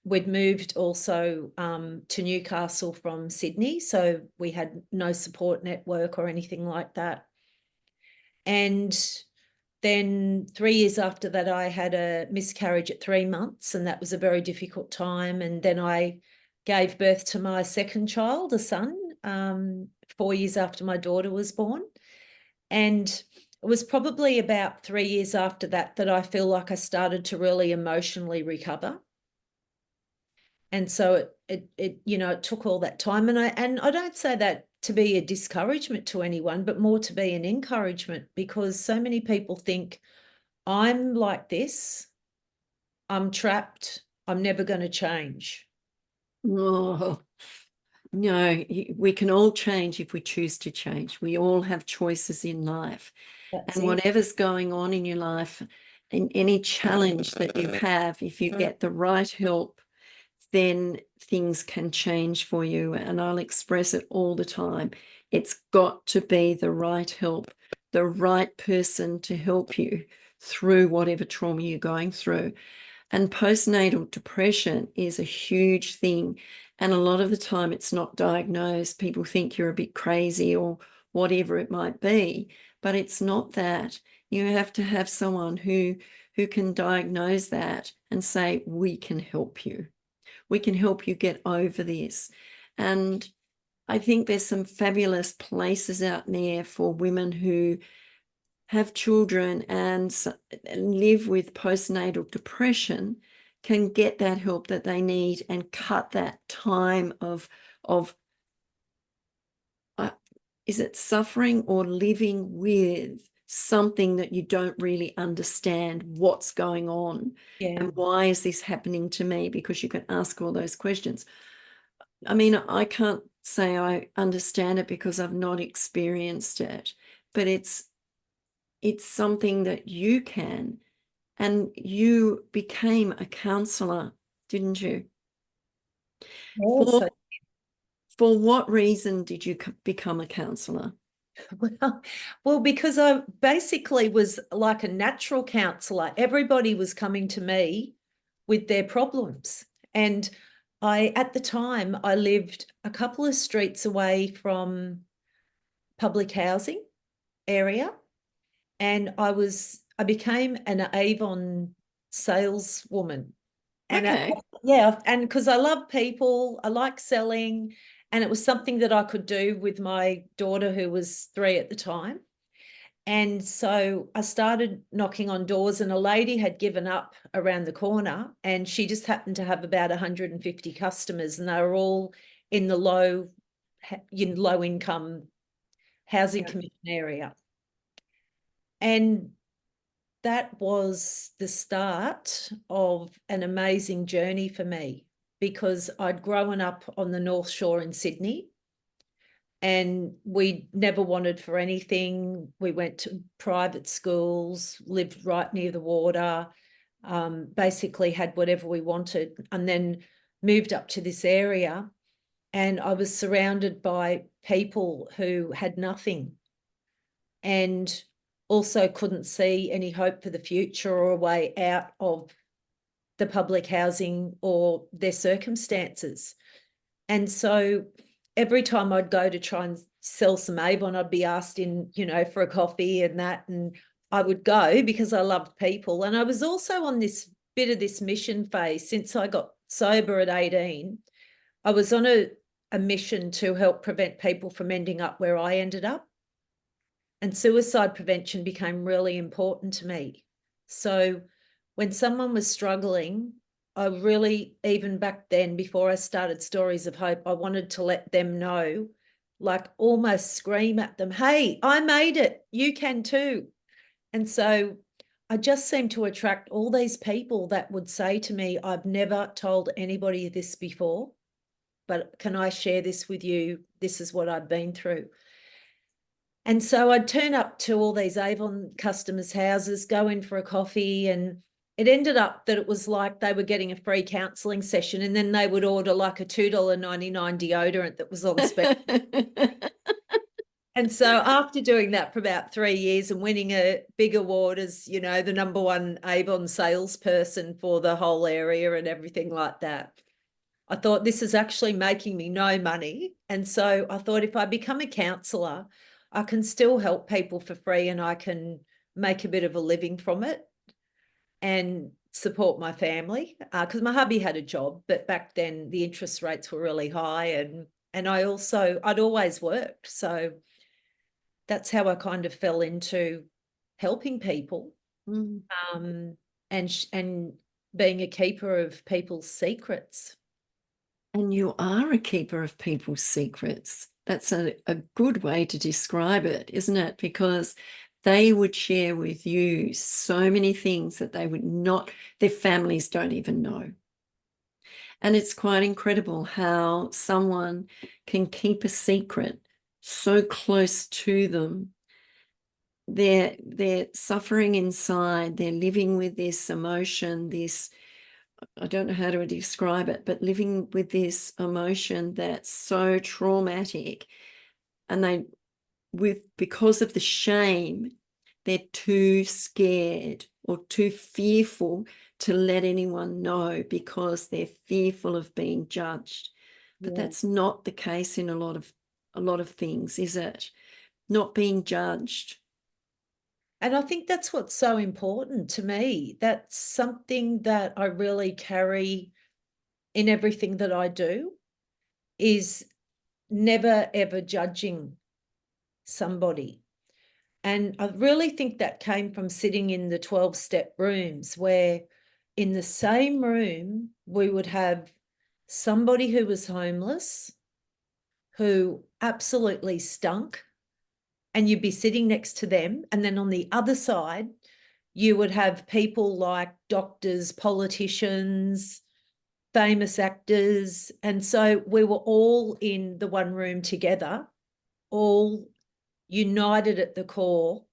S1: we'd moved also to Newcastle from Sydney, so we had no support network or anything like that. And then 3 years after that, I had a miscarriage at 3 months, and that was a very difficult time. And then I gave birth to my second child, a son, 4 years after my daughter was born. And it was probably about 3 years after that that I feel like I started to really emotionally recover. And so it you know, it took all that time. And I don't say that to be a discouragement to anyone, but more to be an encouragement, because so many people think, I'm like this, I'm trapped, I'm never going to change.
S2: Oh, no, we can all change if we choose to change. We all have choices in life.
S1: That's
S2: And
S1: it.
S2: whatever's going on in your life, in any challenge that you have, if you get the right help, then things can change for you. And I'll express it all the time. It's got to be the right help, the right person to help you through whatever trauma you're going through. And postnatal depression is a huge thing. And a lot of the time it's not diagnosed. People think you're a bit crazy or whatever it might be, but it's not that. You have to have someone who can diagnose that and say, we can help you. We can help you get over this. And I think there's some fabulous places out there for women who have children and live with postnatal depression, can get that help that they need and cut that time of Is it suffering or living with something that you don't really understand what's going on?
S1: Yeah.
S2: And why is this happening to me? Because you can ask all those questions. I mean, I can't say I understand it because I've not experienced it, but it's something that you can. And you became a counselor, didn't you?
S1: Yeah,
S2: For
S1: so
S2: for what reason did you become a counselor?
S1: well, because I basically was like a natural counselor. Everybody was coming to me with their problems. And at the time, I lived a couple of streets away from public housing area. And I became an Avon saleswoman. And
S2: Okay.
S1: yeah, and because I love people, I like selling, and it was something that I could do with my daughter, who was 3 at the time. And so I started knocking on doors, and a lady had given up around the corner, and she just happened to have about 150 customers, and they were all in the low income housing
S2: Yeah.
S1: commission area. And that was the start of an amazing journey for me, because I'd grown up on the North Shore in Sydney, and we never wanted for anything. We went to private schools, lived right near the water, basically had whatever we wanted, and then moved up to this area. And I was surrounded by people who had nothing, and also couldn't see any hope for the future or a way out of the public housing or their circumstances. And so every time I'd go to try and sell some Avon, I'd be asked in, for a coffee and that. And I would go because I loved people. And I was also on this bit of this mission phase since I got sober at 18. I was on a mission to help prevent people from ending up where I ended up. And suicide prevention became really important to me. So when someone was struggling, I really, even back then, before I started Stories of Hope, I wanted to let them know, like almost scream at them, hey, I made it, you can too. And so I just seemed to attract all these people that would say to me, I've never told anybody this before, but can I share this with you? This is what I've been through. And so I'd turn up to all these Avon customers' houses, go in for a coffee, and it ended up that it was like they were getting a free counselling session, and then they would order like a $2.99 deodorant that was on special. And so after doing that for about 3 years and winning a big award as, the #1 Avon salesperson for the whole area and everything like that, I thought, this is actually making me no money. And so I thought, if I become a counsellor, I can still help people for free, and I can make a bit of a living from it and support my family. Because my hubby had a job, but back then the interest rates were really high, and I'd always worked. So that's how I kind of fell into helping people,
S2: Mm.
S1: and being a keeper of people's secrets.
S2: And you are a keeper of people's secrets. That's a good way to describe it, isn't it? Because they would share with you so many things that they would not, their families don't even know. And it's quite incredible how someone can keep a secret so close to them. They're suffering inside, they're living with this emotion, this, I don't know how to describe it, but living with this emotion that's so traumatic, and because of the shame, they're too scared or too fearful to let anyone know because they're fearful of being judged. But
S1: Yeah.
S2: that's not the case in a lot of things, is it? Not being judged.
S1: And I think that's what's so important to me. That's something that I really carry in everything that I do, is never ever judging somebody. And I really think that came from sitting in the 12-step rooms, where in the same room we would have somebody who was homeless, who absolutely stunk, and you'd be sitting next to them. And then on the other side, you would have people like doctors, politicians, famous actors. And so we were all in the one room together, all united at the core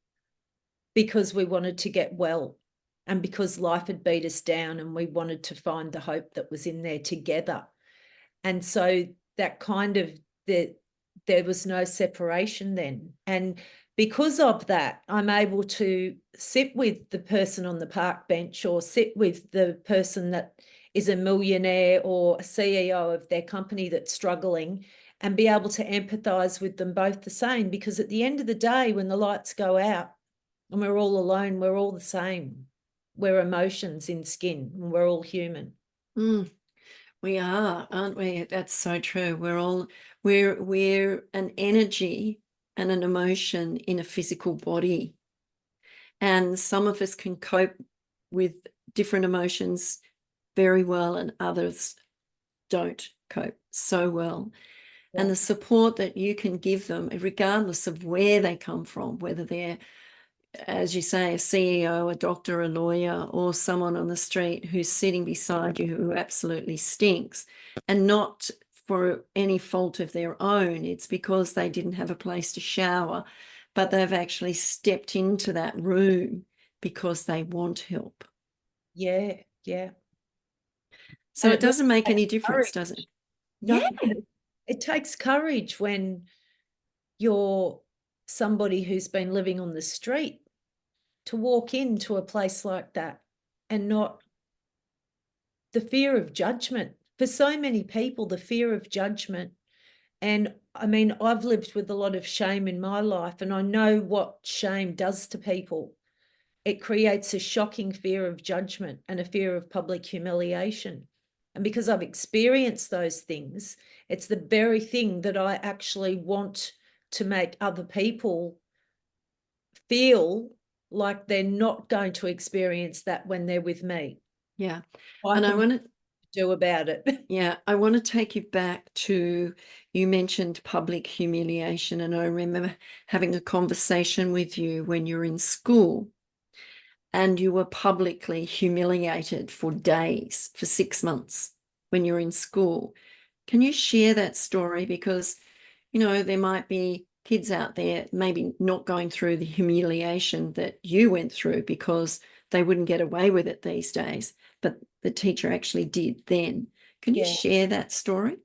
S1: because we wanted to get well and because life had beat us down and we wanted to find the hope that was in there together. And so that kind of, there was no separation then. And because of that, I'm able to sit with the person on the park bench or sit with the person that is a millionaire or a CEO of their company that's struggling and be able to empathize with them both the same. Because at the end of the day, when the lights go out and we're all alone, we're all the same. We're emotions in skin and we're all human.
S2: We are, aren't we? That's so true. We're an energy and an emotion in a physical body. And some of us can cope with different emotions very well and others don't cope so well.
S1: Yeah.
S2: And the support that you can give them, regardless of where they come from, whether they're, as you say, a CEO, a doctor, a lawyer, or someone on the street who's sitting beside you who absolutely stinks, and not for any fault of their own. It's because they didn't have a place to shower, but they've actually stepped into that room because they want help.
S1: Yeah, yeah.
S2: So
S1: And
S2: it doesn't make any difference, does it?
S1: No,
S2: Yeah.
S1: it takes courage when you're somebody who's been living on the street to walk into a place like that and not the fear of judgment. For so many people, the fear of judgment. And I mean, I've lived with a lot of shame in my life, and I know what shame does to people. It creates a shocking fear of judgment and a fear of public humiliation. And because I've experienced those things, it's the very thing that I actually want to make other people feel like they're not going to experience that when they're with me.
S2: Yeah.
S1: I
S2: And I
S1: can
S2: want to
S1: do about it.
S2: Yeah, I want to take you back to, you mentioned public humiliation, and I remember having a conversation with you when you're in school and you were publicly humiliated for days, for 6 months when you're in school. Can you share that story? Because, there might be kids out there maybe not going through the humiliation that you went through because they wouldn't get away with it these days, but the teacher actually did then. Can you
S1: Yeah.
S2: share that story?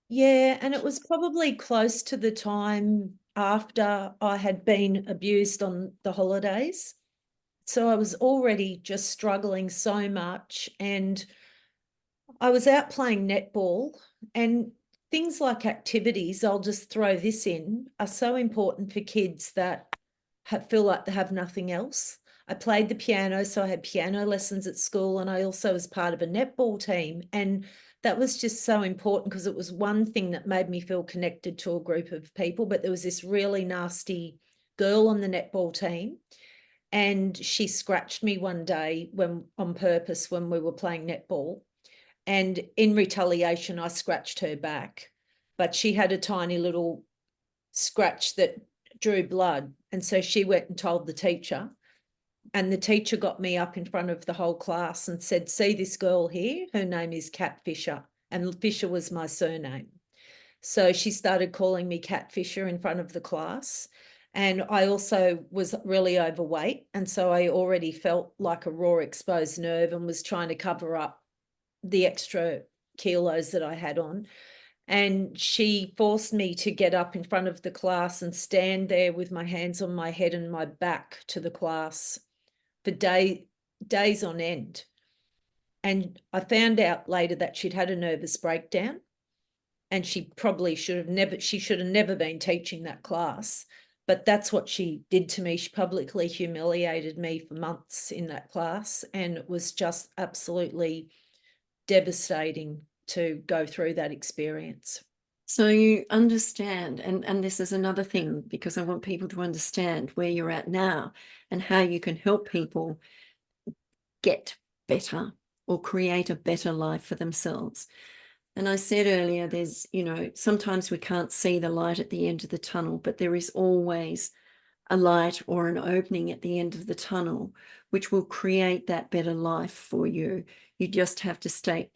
S1: Yeah, and it was probably close to the time after I had been abused on the holidays. So I was already just struggling so much. And I was out playing netball, and things like activities, I'll just throw this in, are so important for kids that feel like they have nothing else. I played the piano, so I had piano lessons at school, and I also was part of a netball team. And that was just so important because it was one thing that made me feel connected to a group of people. But there was this really nasty girl on the netball team, and she scratched me one day on purpose when we were playing netball. And in retaliation, I scratched her back. But she had a tiny little scratch that drew blood. And so she went and told the teacher. And the teacher got me up in front of the whole class and said, "See this girl here? Her name is Cat Fisher." And Fisher was my surname. So she started calling me Cat Fisher in front of the class. And I also was really overweight. And so I already felt like a raw exposed nerve and was trying to cover up the extra kilos that I had on. And she forced me to get up in front of the class and stand there with my hands on my head and my back to the class for days on end. And I found out later that she'd had a nervous breakdown, and she should have never been teaching that class. But that's what she did to me. She publicly humiliated me for months in that class, and it was just absolutely devastating to go through that experience.
S2: So you understand, and this is another thing, because I want people to understand where you're at now and how you can help people get better or create a better life for themselves. And I said earlier, there's, sometimes we can't see the light at the end of the tunnel, but there is always a light or an opening at the end of the tunnel, which will create that better life for you. You just have to stay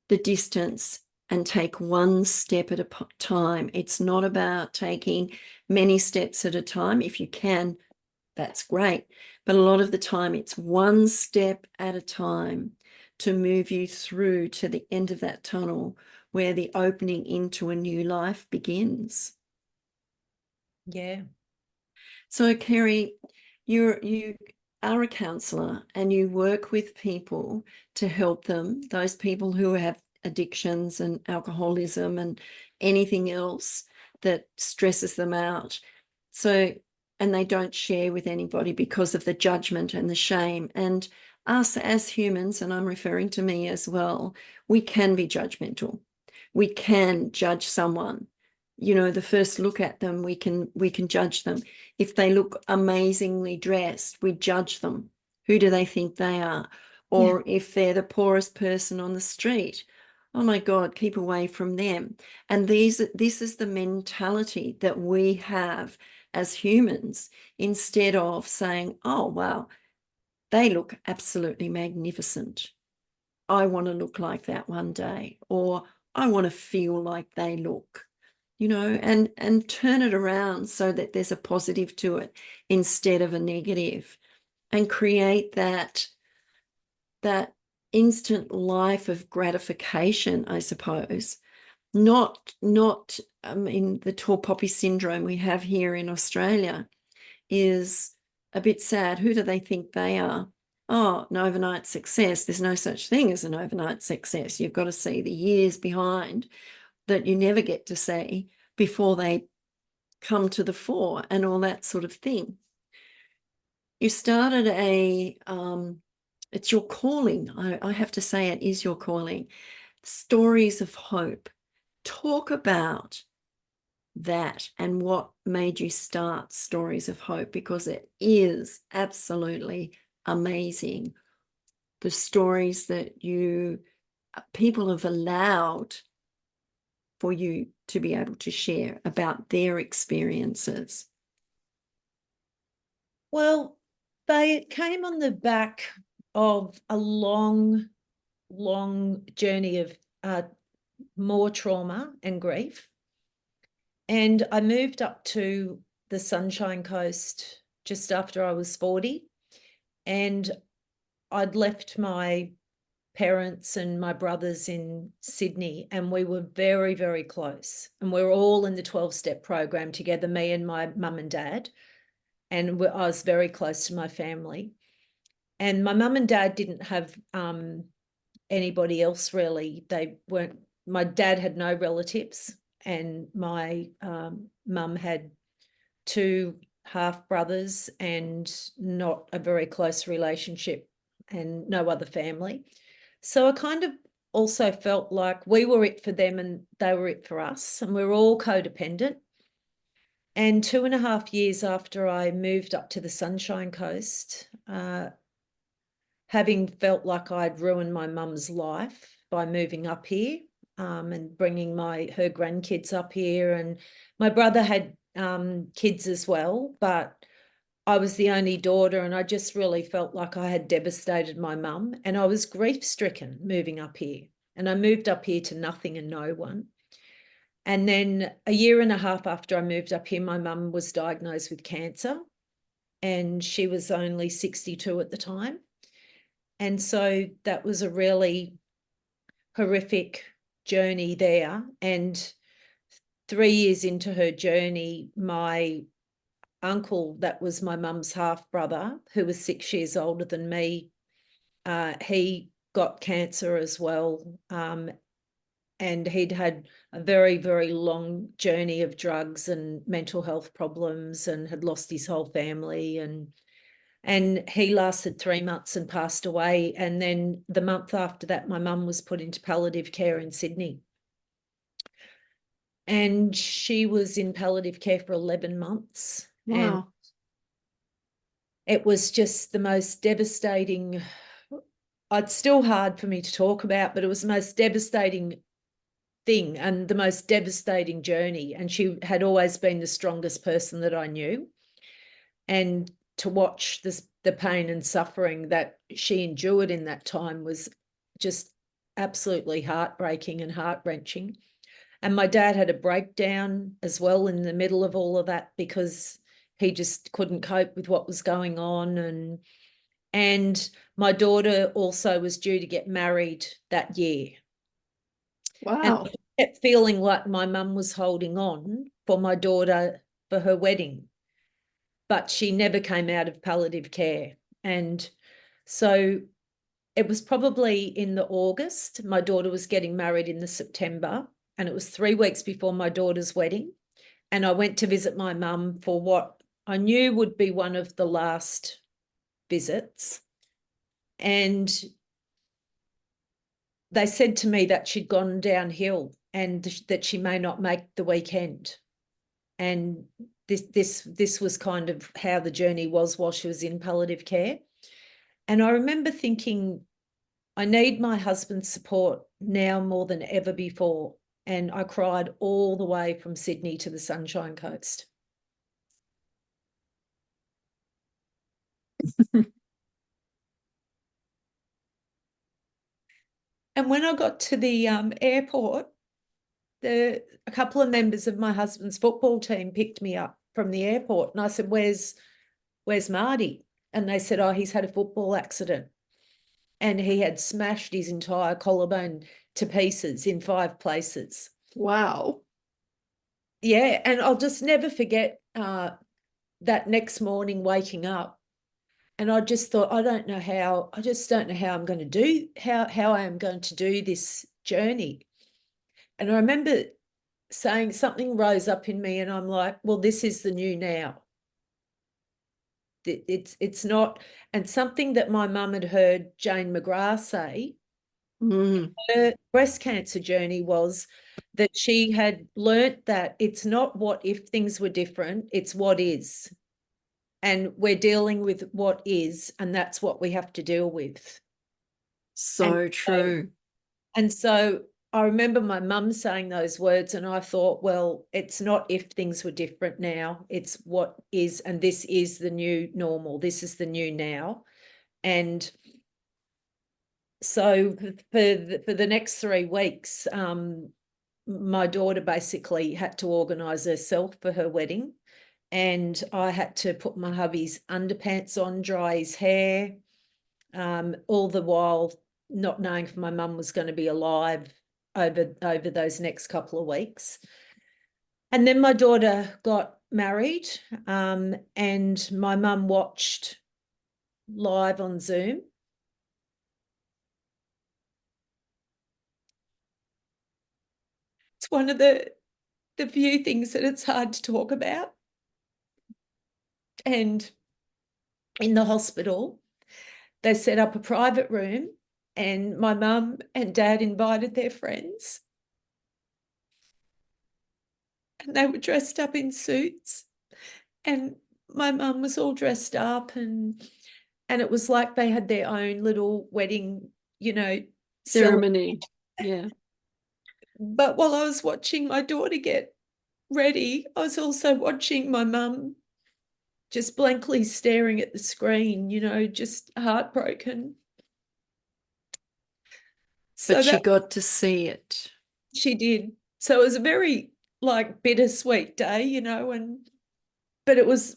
S2: the distance and take one step at a time. It's not about taking many steps at a time. If you can, that's great. But a lot of the time, it's one step at a time to move you through to the end of that tunnel where the opening into a new life begins.
S1: Yeah.
S2: So, Kerry, you are a counsellor and you work with people to help them, those people who have addictions and alcoholism and anything else that stresses them out. So, and they don't share with anybody because of the judgment and the shame. And us as humans, and I'm referring to me as well, we can be judgmental. We can judge someone. The first look at them, we can judge them. If they look amazingly dressed, we judge them. Who do they think they are? Or if they're the poorest person on the street, oh my God, keep away from them. And this is the mentality that we have as humans, instead of saying, oh, wow, they look absolutely magnificent. I want to look like that one day, or I want to feel like they look. And turn it around so that there's a positive to it instead of a negative, and create that instant life of gratification, I suppose. Not the tall poppy syndrome we have here in Australia is a bit sad. Who do they think they are? Oh, an overnight success. There's no such thing as an overnight success. You've got to see the years behind that you never get to see before they come to the fore and all that sort of thing. You started it's your calling. I have to say it is your calling. Stories of Hope. Talk about that and what made you start Stories of Hope, because it is absolutely amazing. The stories that people have allowed for you to be able to share about their experiences.
S1: Well, they came on the back of a long, long journey of more trauma and grief. And I moved up to the Sunshine Coast just after I was 40. And I'd left my parents and my brothers in Sydney, and we were very, very close. And we were all in the 12-step program together, me and my mum and dad. And I was very close to my family. And my mum and dad didn't have anybody else really. My dad had no relatives, and my mum had 2 half brothers and not a very close relationship and no other family. So I kind of also felt like we were it for them and they were it for us, and we were all codependent. And 2.5 years after I moved up to the Sunshine Coast, having felt like I'd ruined my mum's life by moving up here, and bringing her grandkids up here, and my brother had kids as well, but I was the only daughter, and I just really felt like I had devastated my mum, and I was grief-stricken moving up here. And I moved up here to nothing and no one. And then 1.5 years after I moved up here, my mum was diagnosed with cancer, and she was only 62 at the time. And so that was a really horrific journey there. And 3 years into her journey, my uncle, that was my mum's half brother, who was 6 years older than me, he got cancer as well. And he'd had a very, very long journey of drugs and mental health problems, and had lost his whole family. And he lasted 3 months and passed away. And then the month after that, my mum was put into palliative care in Sydney. And she was in palliative care for 11 months.
S2: Wow.
S1: And it was just the most devastating it's still hard for me to talk about, but it was the most devastating thing and the most devastating journey. And she had always been the strongest person that I knew. And to watch the pain and suffering that she endured in that time was just absolutely heartbreaking and heart-wrenching. And my dad had a breakdown as well in the middle of all of that because he just couldn't cope with what was going on. And my daughter also was due to get married that year. And
S2: Wow.
S1: I kept feeling like my mum was holding on for my daughter for her wedding, but she never came out of palliative care. And so it was probably in the August. My daughter was getting married in the September, and it was 3 weeks before my daughter's wedding. And I went to visit my mum for what I knew would be one of the last visits. And they said to me that she'd gone downhill and that she may not make the weekend. And this was kind of how the journey was while she was in palliative care. And I remember thinking, I need my husband's support now more than ever before. And I cried all the way from Sydney to the Sunshine Coast. And when I got to the airport, a couple of members of my husband's football team picked me up from the airport. And I said, where's Marty? And they said, oh, he's had a football accident. And he had smashed his entire collarbone to pieces in 5 places.
S2: Wow.
S1: Yeah, and I'll just never forget that next morning waking up. And I just thought, I just don't know how I'm going to do, how I am going to do this journey. And I remember saying something rose up in me and I'm like, well, this is the new now. It's not, and something that my mum had heard Jane McGrath say, her breast cancer journey was that she had learnt that it's not what if things were different, it's what is. And we're dealing with what is, and that's what we have to deal with.
S2: So true.
S1: And so I remember my mum saying those words, and I thought, well, it's not if things were different now, it's what is, and this is the new normal. This is the new now. And so for the next 3 weeks, my daughter basically had to organise herself for her wedding, and I had to put my hubby's underpants on, dry his hair, all the while not knowing if my mum was going to be alive over those next couple of weeks. And then my daughter got married, and my mum watched live on Zoom. It's one of the few things that it's hard to talk about. And in the hospital, they set up a private room, and my mum and dad invited their friends. And they were dressed up in suits, and my mum was all dressed up, and it was like they had their own little wedding,
S2: Ceremony. Yeah.
S1: But while I was watching my daughter get ready, I was also watching my mum just blankly staring at the screen, just heartbroken.
S2: But she got to see it.
S1: She did. So it was a very bittersweet day, but it was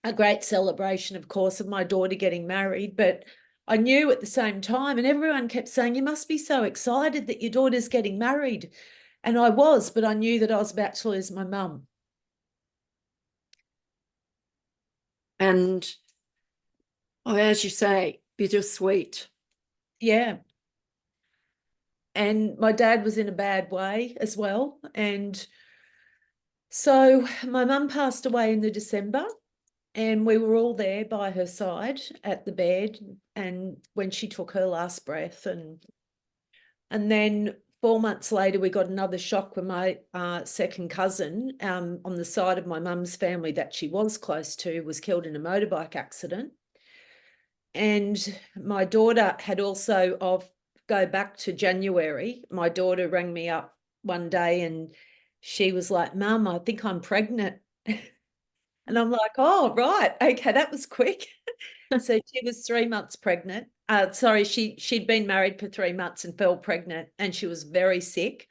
S1: a great celebration, of course, of my daughter getting married. But I knew at the same time, and everyone kept saying, you must be so excited that your daughter's getting married. And I was, but I knew that I was about to lose my mum.
S2: And, as you say, bittersweet.
S1: Yeah. And my dad was in a bad way as well. And so my mum passed away in the December, and we were all there by her side at the bed, and when she took her last breath. And then 4 months later, we got another shock when my second cousin on the side of my mum's family that she was close to was killed in a motorbike accident. And my daughter had also, go back to January, my daughter rang me up one day and she was like, Mum, I think I'm pregnant. And I'm like, oh, right. Okay, that was quick. So she was 3 months pregnant. Sorry, she'd been married for 3 months and fell pregnant, and she was very sick.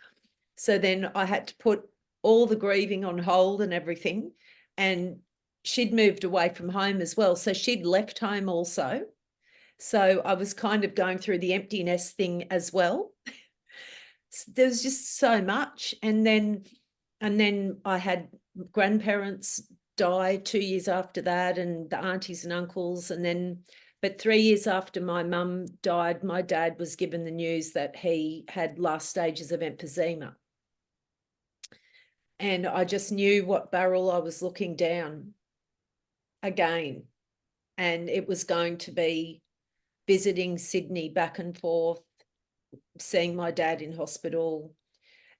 S1: So then I had to put all the grieving on hold and everything. And she'd moved away from home as well. So she'd left home also. So I was kind of going through the empty nest thing as well. There was just so much. And then I had grandparents die 2 years after that, and the aunties and uncles. But 3 years after my mum died, my dad was given the news that he had last stages of emphysema. And I just knew what barrel I was looking down again. And it was going to be visiting Sydney back and forth, seeing my dad in hospital.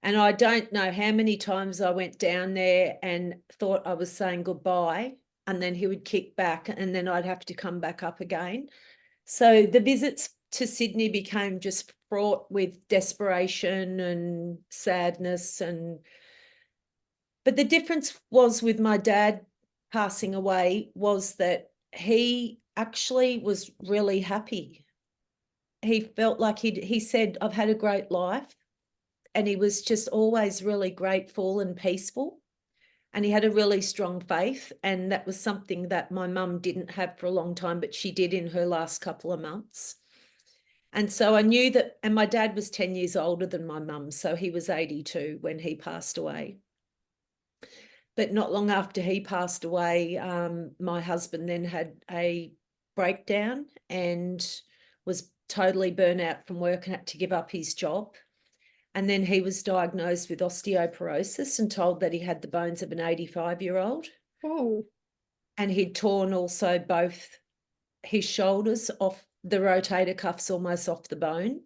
S1: And I don't know how many times I went down there and thought I was saying goodbye, and then he would kick back and then I'd have to come back up again. So the visits to Sydney became just fraught with desperation and sadness. But the difference was with my dad passing away was that he actually was really happy. He felt like he said, I've had a great life. And he was just always really grateful and peaceful. And he had a really strong faith. And that was something that my mum didn't have for a long time, but she did in her last couple of months. And so I knew that, and my dad was 10 years older than my mum, so he was 82 when he passed away. But not long after he passed away, my husband then had a breakdown and was totally burnt out from work and had to give up his job. And then he was diagnosed with osteoporosis and told that he had the bones of an 85-year-old.
S2: Oh.
S1: And he'd torn also both his shoulders off the rotator cuffs, almost off the bone.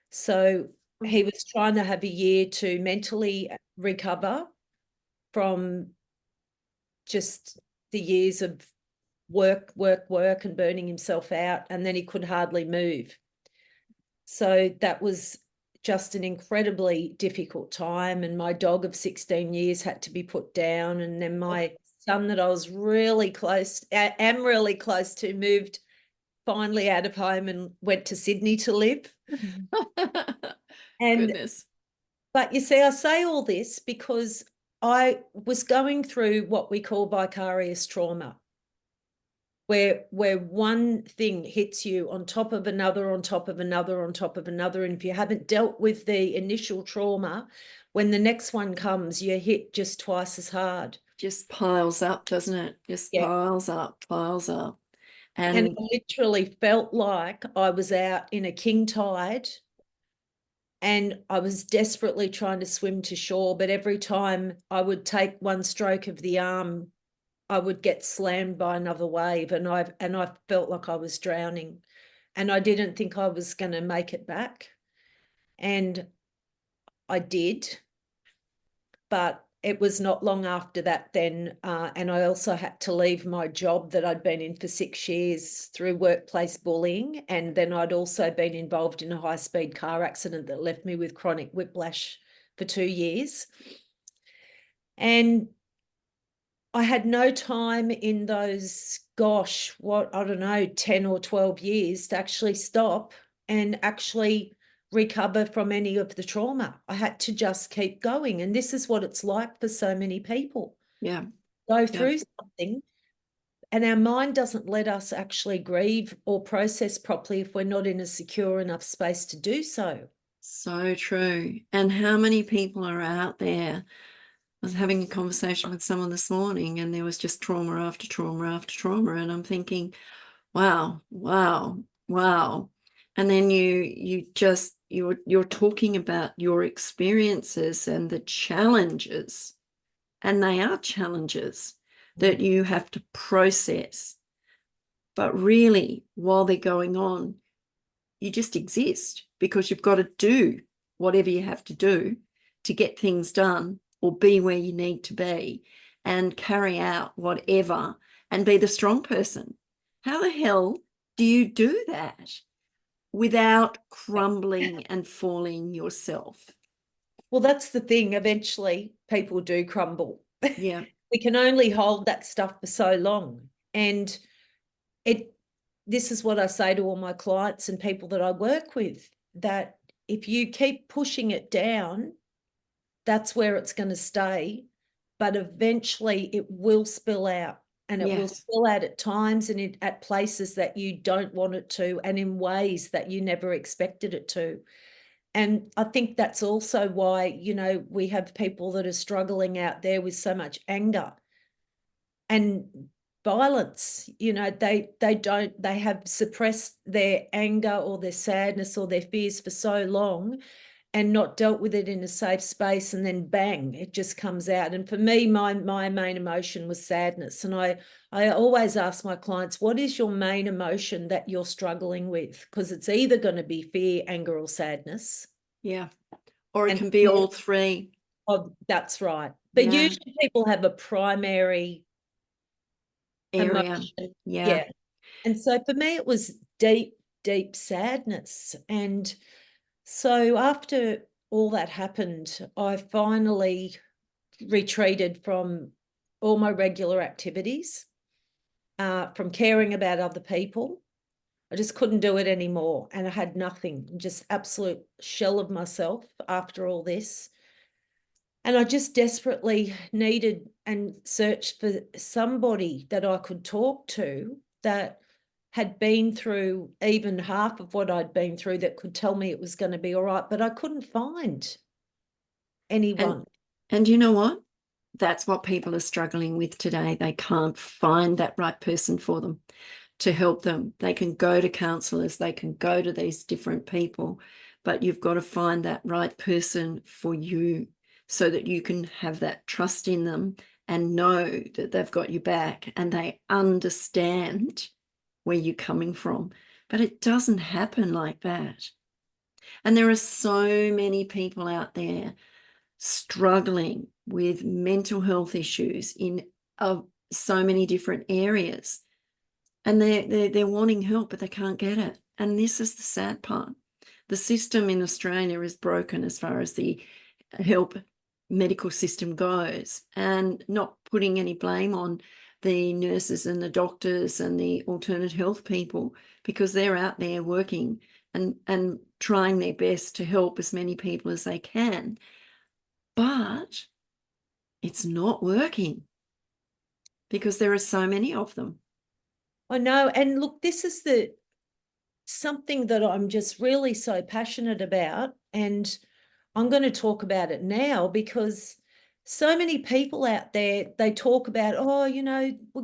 S1: So he was trying to have a year to mentally recover from just the years of work and burning himself out. And then he could hardly move. So that was just an incredibly difficult time. And my dog of 16 years had to be put down. And then my son that I was really close, am really close to, moved finally out of home and went to Sydney to live. And
S2: Goodness.
S1: But you see, I say all this because I was going through what we call vicarious trauma, where one thing hits you on top of another, on top of another, on top of another. And if you haven't dealt with the initial trauma, when the next one comes, you're hit just twice as hard.
S2: Just piles up, doesn't it? Just piles up, piles up.
S1: And I literally felt like I was out in a king tide and I was desperately trying to swim to shore. But every time I would take one stroke of the arm, I would get slammed by another wave, and I felt like I was drowning, and I didn't think I was going to make it back. And I did, but it was not long after that then, and I also had to leave my job that I'd been in for 6 years through workplace bullying, and then I'd also been involved in a high-speed car accident that left me with chronic whiplash for 2 years. And I had no time in those, gosh, I don't know, 10 or 12 years to actually stop and actually recover from any of the trauma. I had to just keep going. And this is what it's like for so many people.
S2: Yeah.
S1: Go through something, and our mind doesn't let us actually grieve or process properly if we're not in a secure enough space to do so.
S2: So true. And how many people are out there? I was having a conversation with someone this morning and there was just trauma after trauma after trauma. And I'm thinking, wow, wow, wow. And then you're talking about your experiences and the challenges, and they are challenges that you have to process. But really, while they're going on, you just exist because you've got to do whatever you have to do to get things done or be where you need to be and carry out whatever and be the strong person. How the hell do you do that without crumbling and falling yourself?
S1: Well, that's the thing. Eventually, people do crumble.
S2: Yeah.
S1: We can only hold that stuff for so long. And this is what I say to all my clients and people that I work with, that if you keep pushing it down, that's where it's going to stay. But eventually it will spill out, and it will
S2: Yes.
S1: spill out at times and at places that you don't want it to, and in ways that you never expected it to. And I think that's also why, we have people that are struggling out there with so much anger and violence. They have suppressed their anger or their sadness or their fears for so long and not dealt with it in a safe space, and then bang, it just comes out. And for me, my main emotion was sadness. And I always ask my clients, what is your main emotion that you're struggling with? Because it's either going to be fear, anger, or sadness.
S2: Yeah. Or it
S1: And
S2: can be all three.
S1: oh, that's right. But
S2: Yeah.
S1: usually people have a primary
S2: Area.
S1: emotion.
S2: Yeah.
S1: Yeah. And so for me, it was deep, deep sadness. And so after all that happened, I finally retreated from all my regular activities, from caring about other people. I just couldn't do it anymore. And I had nothing, just absolute shell of myself after all this. And I just desperately needed and searched for somebody that I could talk to that had been through even half of what I'd been through, that could tell me it was going to be all right. But I couldn't find anyone.
S2: And you know what? That's what people are struggling with today. They can't find that right person for them to help them. They can go to counselors, they can go to these different people, but you've got to find that right person for you so that you can have that trust in them and know that they've got your back and they understand where you're coming from. But it doesn't happen like that. And there are so many people out there struggling with mental health issues in so many different areas, and they're wanting help, but they can't get it. And this is the sad part. The system in Australia is broken as far as the help medical system goes, and not putting any blame on the nurses and the doctors and the alternate health people, because they're out there working and trying their best to help as many people as they can. But it's not working because there are so many of them.
S1: I know. And look, this is something that I'm just really so passionate about. And I'm going to talk about it now because so many people out there, they talk about, oh, we've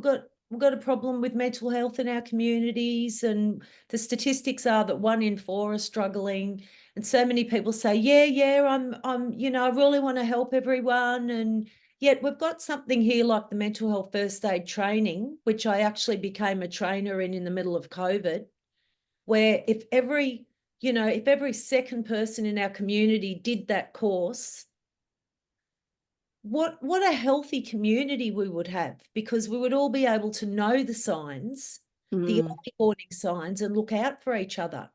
S1: got a problem with mental health in our communities, and the statistics are that 1 in 4 are struggling. And so many people say, yeah, I really want to help everyone. And yet we've got something here like the mental health first aid training, which I actually became a trainer in the middle of COVID, where if every second person in our community did that course, what a healthy community we would have, because we would all be able to know the signs, the early warning signs, and look out for each other.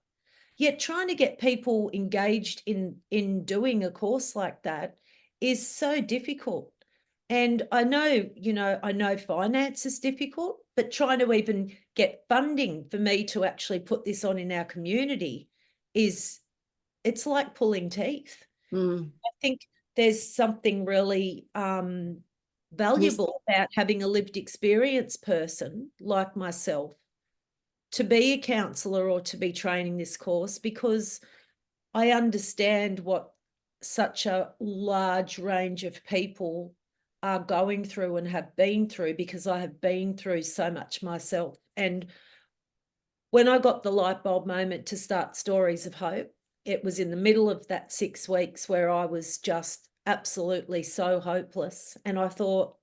S1: Yet trying to get people engaged in doing a course like that is so difficult. And I know finance is difficult, but trying to even get funding for me to actually put this on in our community it's like pulling teeth. I think there's something really valuable about having a lived experience person like myself to be a counsellor or to be training this course, because I understand what such a large range of people are going through and have been through, because I have been through so much myself. And when I got the light bulb moment to start Stories of Hope, it was in the middle of that 6 weeks where I was just absolutely so hopeless. And I thought,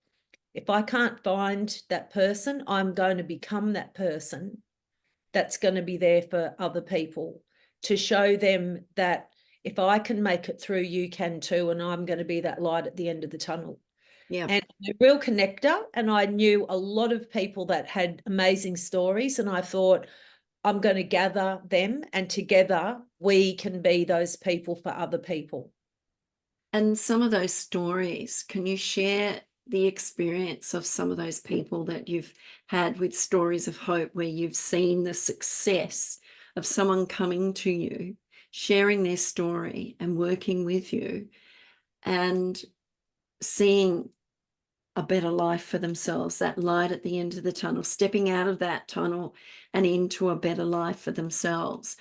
S1: if I can't find that person, I'm going to become that person that's going to be there for other people, to show them that if I can make it through, you can too. And I'm going to be that light at the end of the tunnel.
S2: Yeah.
S1: And a real connector. And I knew a lot of people that had amazing stories. And I thought, I'm going to gather them, and together we can be those people for other people.
S2: And some of those stories, can you share the experience of some of those people that you've had with stories of hope, where you've seen the success of someone coming to you, sharing their story and working with you and seeing a better life for themselves, that light at the end of the tunnel, stepping out of that tunnel and into a better life for themselves?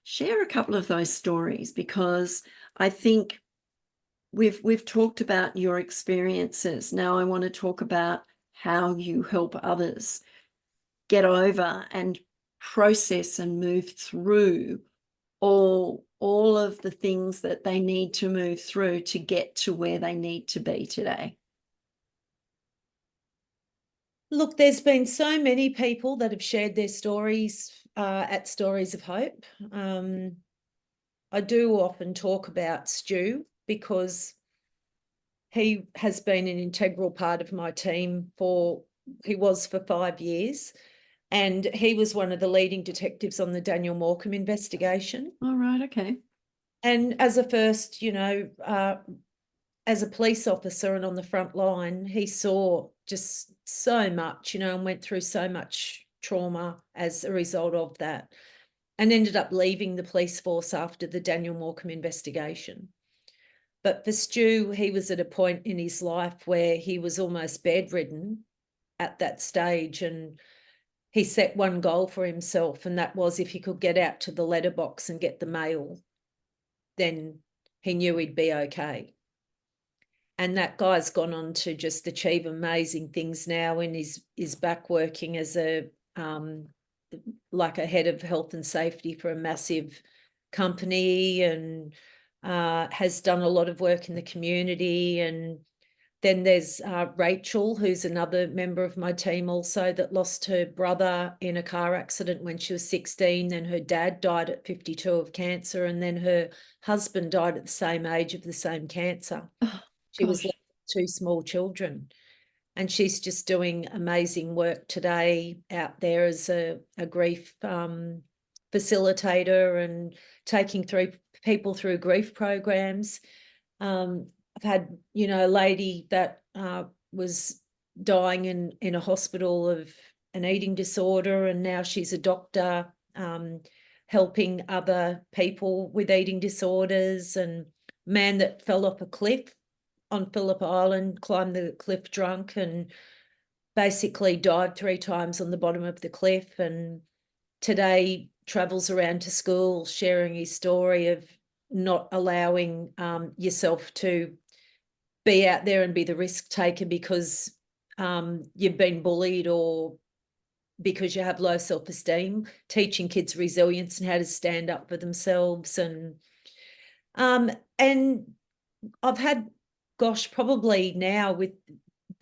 S2: Share a couple of those stories, because I think we've talked about your experiences. Now I want to talk about how you help others get over and process and move through all of the things that they need to move through to get to where they need to be today.
S1: Look, there's been so many people that have shared their stories at Stories of Hope. I do often talk about Stu, because he has been an integral part of my team he was for 5 years, and he was one of the leading detectives on the Daniel Morcombe investigation.
S2: All right, okay.
S1: And as a first, as a police officer and on the front line, he saw just so much, and went through so much trauma as a result of that, and ended up leaving the police force after the Daniel Morcombe investigation. But for Stu, he was at a point in his life where he was almost bedridden at that stage, and he set one goal for himself, and that was, if he could get out to the letterbox and get the mail, then he knew he'd be okay. And that guy's gone on to just achieve amazing things now, and is back working as a like a head of health and safety for a massive company, and has done a lot of work in the community. And then there's Rachel, who's another member of my team also, that lost her brother in a car accident when she was 16. Then her dad died at 52 of cancer, and then her husband died at the same age of the same cancer.
S2: Oh,
S1: She was
S2: gosh.
S1: left with 2 small children, and she's just doing amazing work today out there as a grief facilitator, and taking people through grief programs. I've had, a lady that was dying in a hospital of an eating disorder, and now she's a doctor, helping other people with eating disorders. And man that fell off a cliff on Phillip Island, climbed the cliff drunk, and basically died 3 times on the bottom of the cliff, and today travels around to school sharing his story of not allowing yourself to be out there and be the risk taker because you've been bullied, or because you have low self-esteem, teaching kids resilience and how to stand up for themselves. And I've had, gosh, probably now, with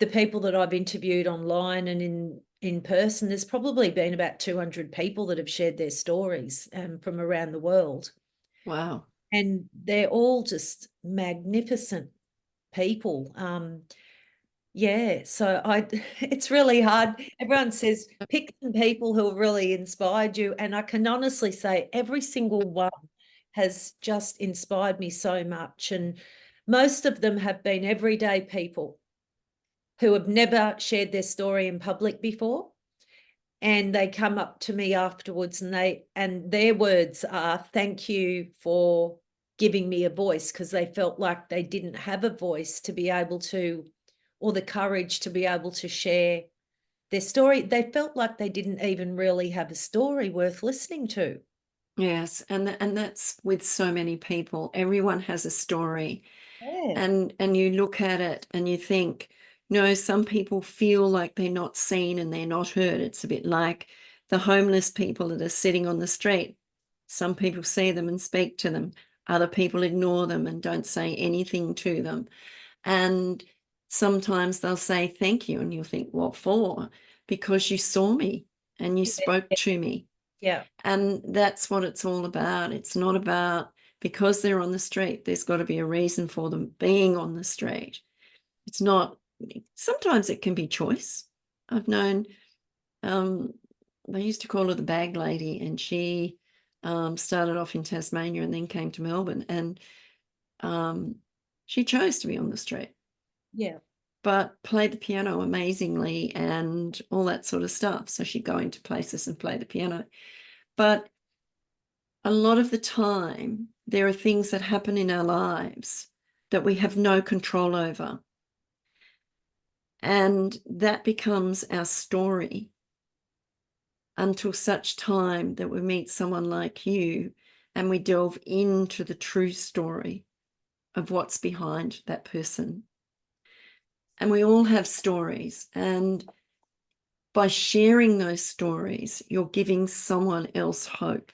S1: the people that I've interviewed online and in person, there's probably been about 200 people that have shared their stories from around the world.
S2: Wow.
S1: And they're all just magnificent people. Yeah, so it's really hard. Everyone says pick some people who have really inspired you, and I can honestly say every single one has just inspired me so much. And most of them have been everyday people who have never shared their story in public before, and they come up to me afterwards, and their words are, thank you for giving me a voice, because they felt like they didn't have a voice to be able to, or the courage to be able to share their story. They felt like they didn't even really have a story worth listening to.
S2: Yes, and that's with so many people. Everyone has a story.
S1: Yeah.
S2: And you look at it and you think, some people feel like they're not seen and they're not heard. It's a bit like the homeless people that are sitting on the street. Some people see them and speak to them. Other people ignore them and don't say anything to them. And sometimes they'll say thank you, and you'll think, what for? Because you saw me and you spoke to me.
S1: Yeah.
S2: And that's what it's all about. It's not about, because they're on the street, there's got to be a reason for them being on the street. It's not, sometimes it can be choice. I've known they used to call her the bag lady, and she started off in Tasmania and then came to Melbourne, and she chose to be on the street,
S1: Yeah.
S2: but played the piano amazingly and all that sort of stuff. So she'd go into places and play the piano. But a lot of the time, there are things that happen in our lives that we have no control over. And that becomes our story until such time that we meet someone like you and we delve into the true story of what's behind that person. And we all have stories. And by sharing those stories, you're giving someone else hope,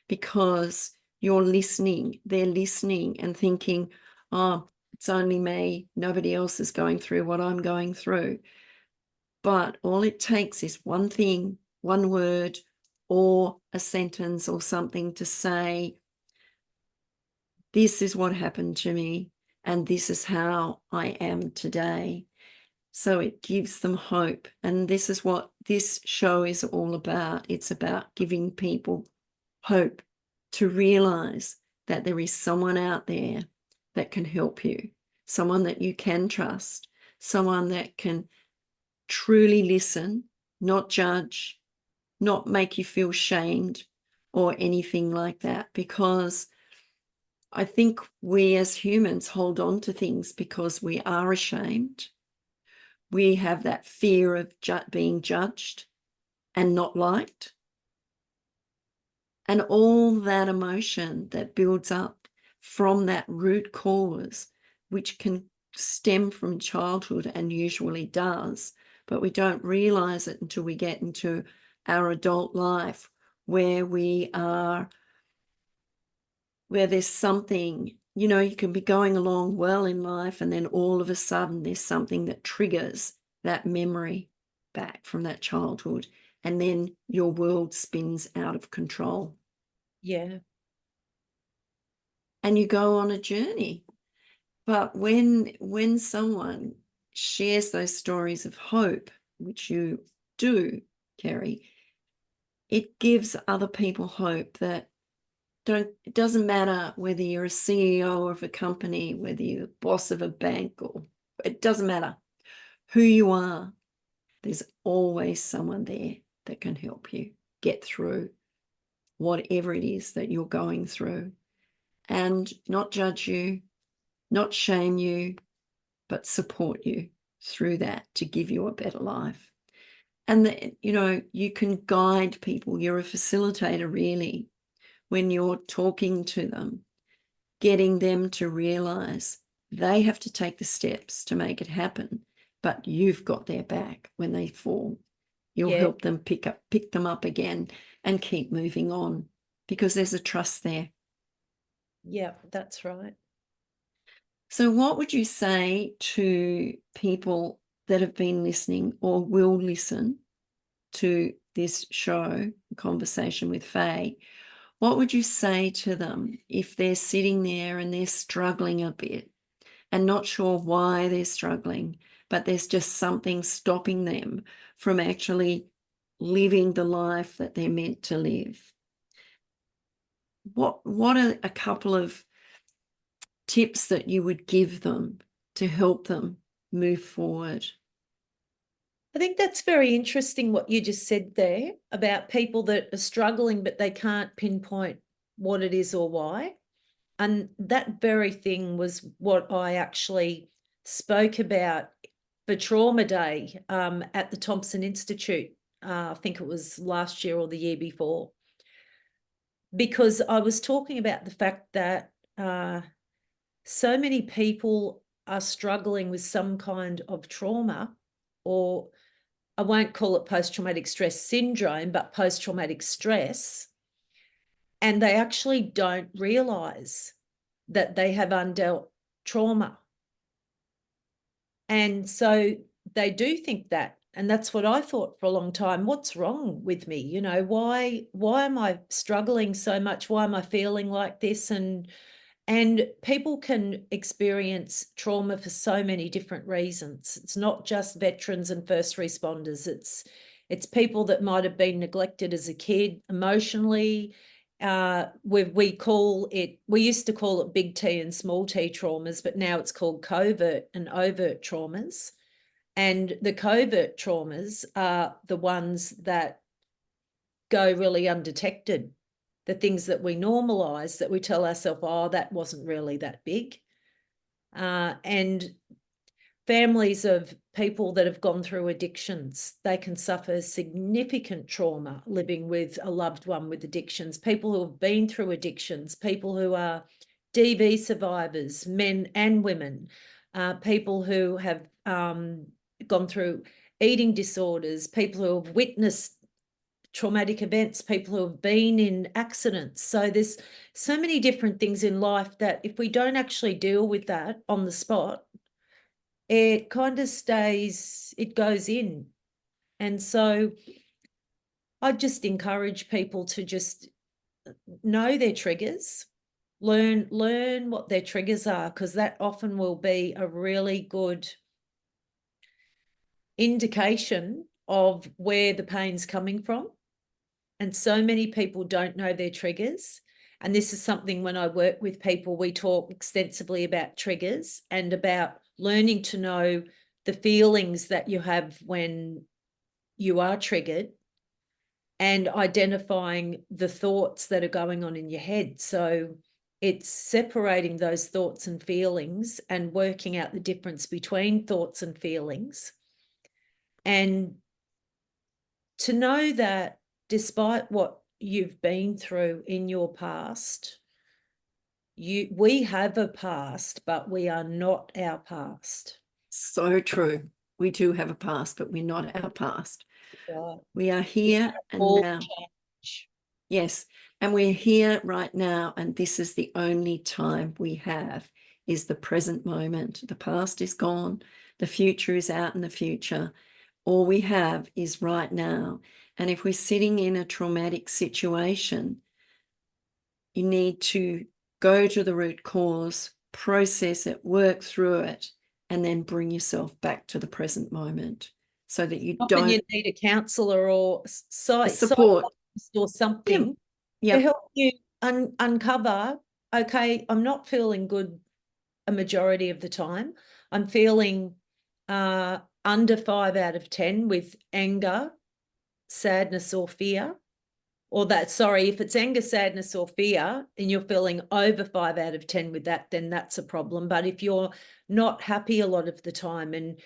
S2: because you're listening, they're listening and thinking, oh, it's only me, nobody else is going through what I'm going through. But all it takes is one thing, one word, or a sentence or something to say, this is what happened to me, and this is how I am today. So it gives them hope. And this is what this show is all about. It's about giving people hope to realize that there is someone out there that can help you, someone that you can trust, someone that can truly listen, not judge, not make you feel shamed or anything like that. Because I think we as humans hold on to things because we are ashamed. We have that fear of being judged and not liked. And all that emotion that builds up from that root cause, which can stem from childhood and usually does, but we don't realize it until we get into our adult life, where there's something, you can be going along well in life, and then all of a sudden there's something that triggers that memory back from that childhood, and then your world spins out of control.
S1: Yeah.
S2: And you go on a journey. But when someone shares those stories of hope, which you do, Kerry, it gives other people hope that it doesn't matter whether you're a CEO of a company, whether you're the boss of a bank, or it doesn't matter who you are. There's always someone there that can help you get through whatever it is that you're going through, and not judge you, not shame you, but support you through that to give you a better life. And you can guide people. You're a facilitator, really, when you're talking to them, getting them to realize they have to take the steps to make it happen, but you've got their back when they fall. You'll help them pick them up again and keep moving on, because there's a trust there.
S1: Yeah, that's right.
S2: So what would you say to people that have been listening or will listen to this show, Conversation with Faye? What would you say to them if they're sitting there and they're struggling a bit and not sure why they're struggling, but there's just something stopping them from actually living the life that they're meant to live? What are a couple of tips that you would give them to help them move forward?
S1: I think that's very interesting what you just said there about people that are struggling, but they can't pinpoint what it is or why. And that very thing was what I actually spoke about for Trauma Day at the Thompson Institute. I think it was last year or the year before, because I was talking about the fact that so many people are struggling with some kind of trauma, or I won't call it post-traumatic stress syndrome, but post-traumatic stress, and they actually don't realize that they have undealt trauma. And so they do think that, and that's what I thought for a long time. What's wrong with me? Why am I struggling so much? Why am I feeling like this? And people can experience trauma for so many different reasons. It's not just veterans and first responders. It's people that might have been neglected as a kid emotionally. We used to call it big T and small t traumas, but now it's called covert and overt traumas. And the covert traumas are the ones that go really undetected. The things that we normalize, that we tell ourselves, oh, that wasn't really that big. And families of people that have gone through addictions, they can suffer significant trauma living with a loved one with addictions. People who have been through addictions, people who are DV survivors, men and women, people who have gone through eating disorders, people who have witnessed traumatic events, people who have been in accidents. So there's so many different things in life that if we don't actually deal with that on the spot, it kind of stays, it goes in. And so I just encourage people to just know their triggers, learn what their triggers are, because that often will be a really good indication of where the pain's coming from. And so many people don't know their triggers. And this is something when I work with people, we talk extensively about triggers and about learning to know the feelings that you have when you are triggered and identifying the thoughts that are going on in your head. So it's separating those thoughts and feelings and working out the difference between thoughts and feelings. And to know that despite what you've been through in your past, we have a past, but we are not our past.
S2: So true. We do have a past, but we're not our past.
S1: Right.
S2: We are here and now.
S1: Change.
S2: Yes. And we're here right now. And this is the only time we have, is the present moment. The past is gone. The future is out in the future. All we have is right now. And if we're sitting in a traumatic situation, you need to go to the root cause, process it, work through it, and then bring yourself back to the present moment so that you
S1: Often
S2: don't.
S1: you need a counsellor or
S2: support
S1: or something to help you uncover, okay, I'm not feeling good a majority of the time. I'm feeling under 5 out of 10 with anger, sadness, or fear. Or if it's anger, sadness, or fear, and you're feeling over 5 out of 10 with that, then that's a problem. But if you're not happy a lot of the time, and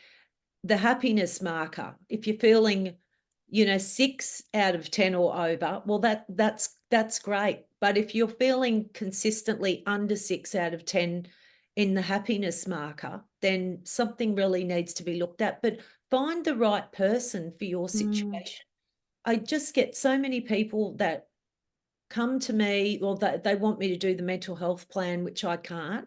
S1: the happiness marker, if you're feeling, 6 out of 10 or over, well, that's great. But if you're feeling consistently under 6 out of 10 in the happiness marker, then something really needs to be looked at. But find the right person for your situation. I just get so many people that come to me, or that they want me to do the mental health plan, which I can't,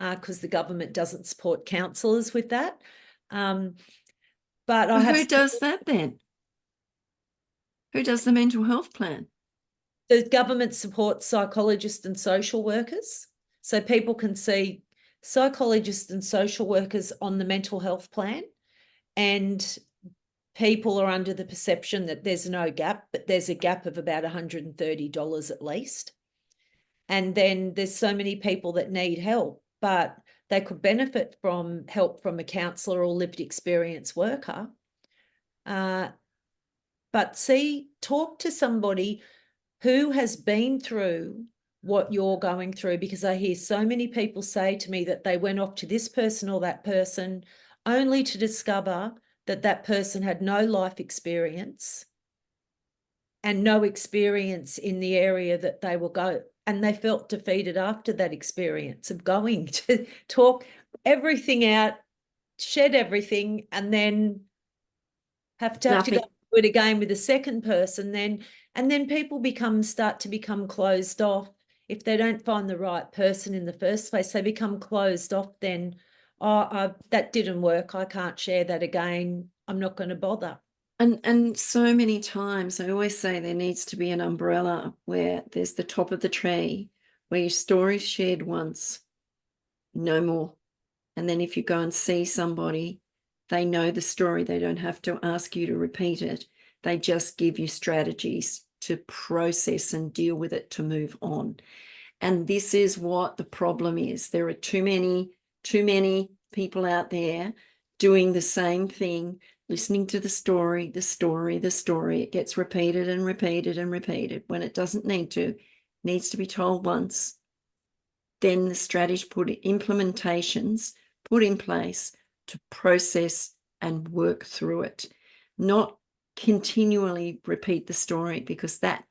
S1: because the government doesn't support counsellors with that. But I have.
S2: Who does that then? Who does the mental health plan?
S1: The government supports psychologists and social workers. So people can see psychologists and social workers on the mental health plan, and people are under the perception that there's no gap, but there's a gap of about $130 at least. And then there's so many people that need help, but they could benefit from help from a counsellor or lived experience worker. But talk to somebody who has been through what you're going through, because I hear so many people say to me that they went off to this person or that person only to discover that that person had no life experience and no experience in the area that they will go. And they felt defeated after that experience of going to talk everything out, shed everything, and then have to go do it again with a second person. And then people start to become closed off. If they don't find the right person in the first place, they become closed off then. That didn't work. I can't share that again. I'm not going to bother.
S2: And so many times I always say there needs to be an umbrella where there's the top of the tree where your story's shared once, no more. And then if you go and see somebody, they know the story. They don't have to ask you to repeat it. They just give you strategies to process and deal with it, to move on. And this is what the problem is. There are too many people out there doing the same thing, listening to the story. It gets repeated and repeated and repeated when it doesn't need to. It needs to be told once. Then the strategy implementations put in place to process and work through it, not continually repeat the story, because that,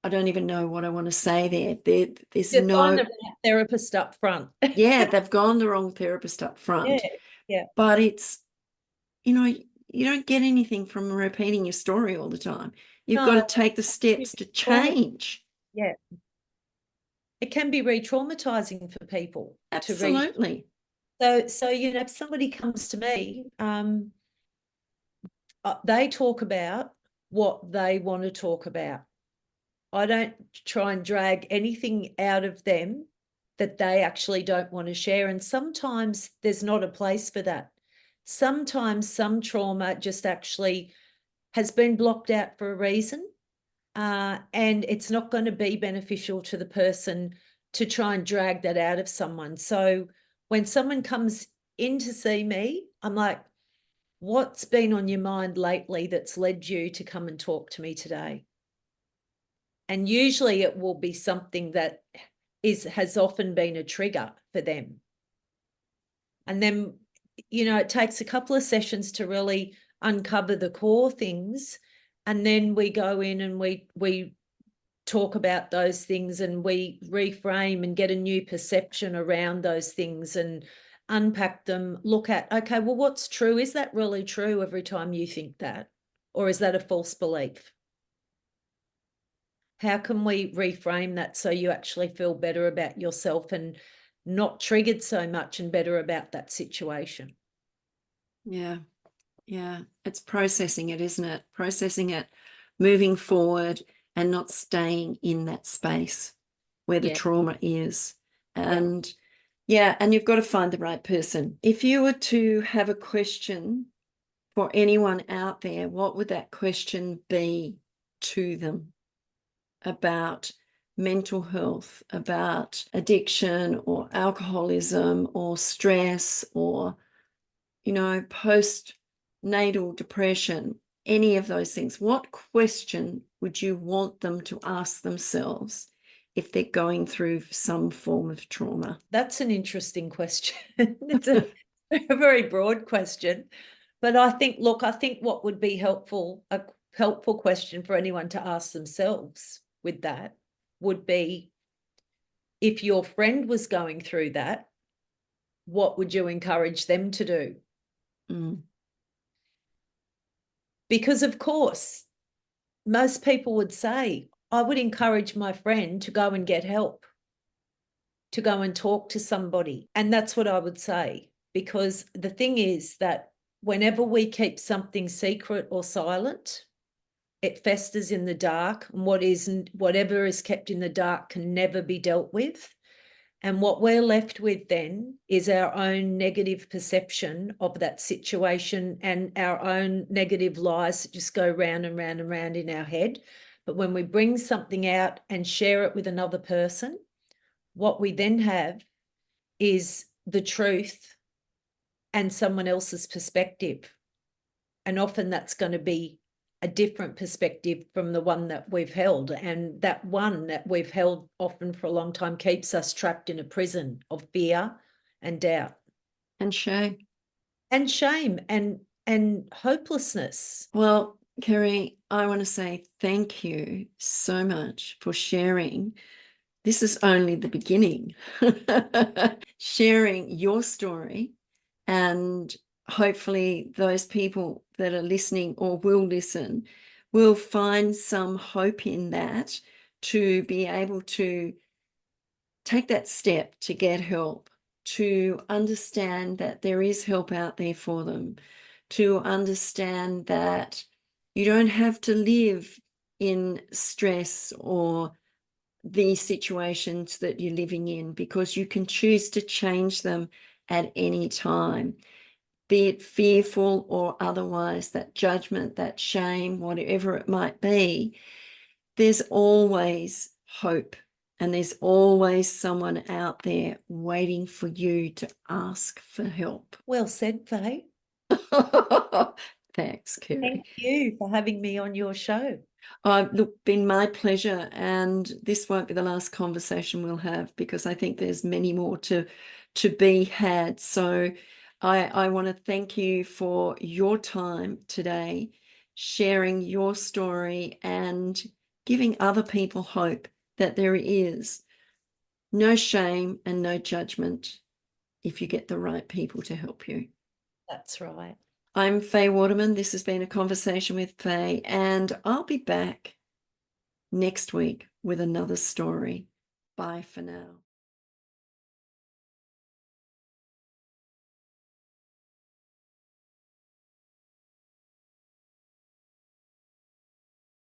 S2: I don't even know what I want to say there. There's
S1: Just find
S2: no
S1: the right therapist up front.
S2: yeah, they've gone the wrong therapist up front.
S1: Yeah.
S2: But it's, you don't get anything from repeating your story all the time. You've got
S1: No,
S2: to take the steps to change.
S1: yeah. It can be re-traumatizing for people to read.
S2: Absolutely.
S1: So if somebody comes to me, they talk about what they want to talk about. I don't try and drag anything out of them that they actually don't want to share. And sometimes there's not a place for that. Sometimes some trauma just actually has been blocked out for a reason. And it's not going to be beneficial to the person to try and drag that out of someone. So when someone comes in to see me, I'm like, what's been on your mind lately that's led you to come and talk to me today? And usually it will be something that has often been a trigger for them. And then, it takes a couple of sessions to really uncover the core things. And then we go in and we talk about those things, and we reframe and get a new perception around those things and unpack them, look at, okay, well, what's true? Is that really true every time you think that? Or is that a false belief? How can we reframe that so you actually feel better about yourself and not triggered so much, and better about that situation?
S2: Yeah. Yeah. It's processing it, isn't it? Processing it, moving forward, and not staying in that space where the trauma is. And and you've got to find the right person. If you were to have a question for anyone out there, what would that question be to them about mental health, about addiction or alcoholism or stress or, postnatal depression, any of those things? What question would you want them to ask themselves if they're going through some form of trauma?
S1: That's an interesting question. It's a very broad question. But I think what would be a helpful question for anyone to ask themselves with that would be, if your friend was going through that, what would you encourage them to do?
S2: Mm.
S1: Because, of course, most people would say, I would encourage my friend to go and get help, to go and talk to somebody. And that's what I would say, because the thing is that whenever we keep something secret or silent, it festers in the dark, and whatever is kept in the dark can never be dealt with. And what we're left with then is our own negative perception of that situation, and our own negative lies that just go round and round and round in our head. But when we bring something out and share it with another person, what we then have is the truth and someone else's perspective. And often that's going to be a different perspective from the one that we've held. And that one that we've held often for a long time keeps us trapped in a prison of fear and doubt.
S2: And shame.
S1: And shame and hopelessness.
S2: Well, Kerry, I want to say thank you so much for sharing. This is only the beginning. Sharing your story, and hopefully those people that are listening or will listen will find some hope in that, to be able to take that step to get help, to understand that there is help out there for them, to understand that you don't have to live in stress or the situations that you're living in, because you can choose to change them at any time. be it fearful or otherwise, that judgment, that shame, whatever it might be, there's always hope. And there's always someone out there waiting for you to ask for help.
S1: Well said, Faye.
S2: Thanks, Kerry.
S1: Thank you for having me on your show.
S2: Look, been my pleasure, and this won't be the last conversation we'll have, because I think there's many more to be had. So I want to thank you for your time today, sharing your story and giving other people hope that there is no shame and no judgment if you get the right people to help you.
S1: That's right.
S2: I'm Faye Waterman. This has been A Conversation with Faye, and I'll be back next week with another story. Bye for now.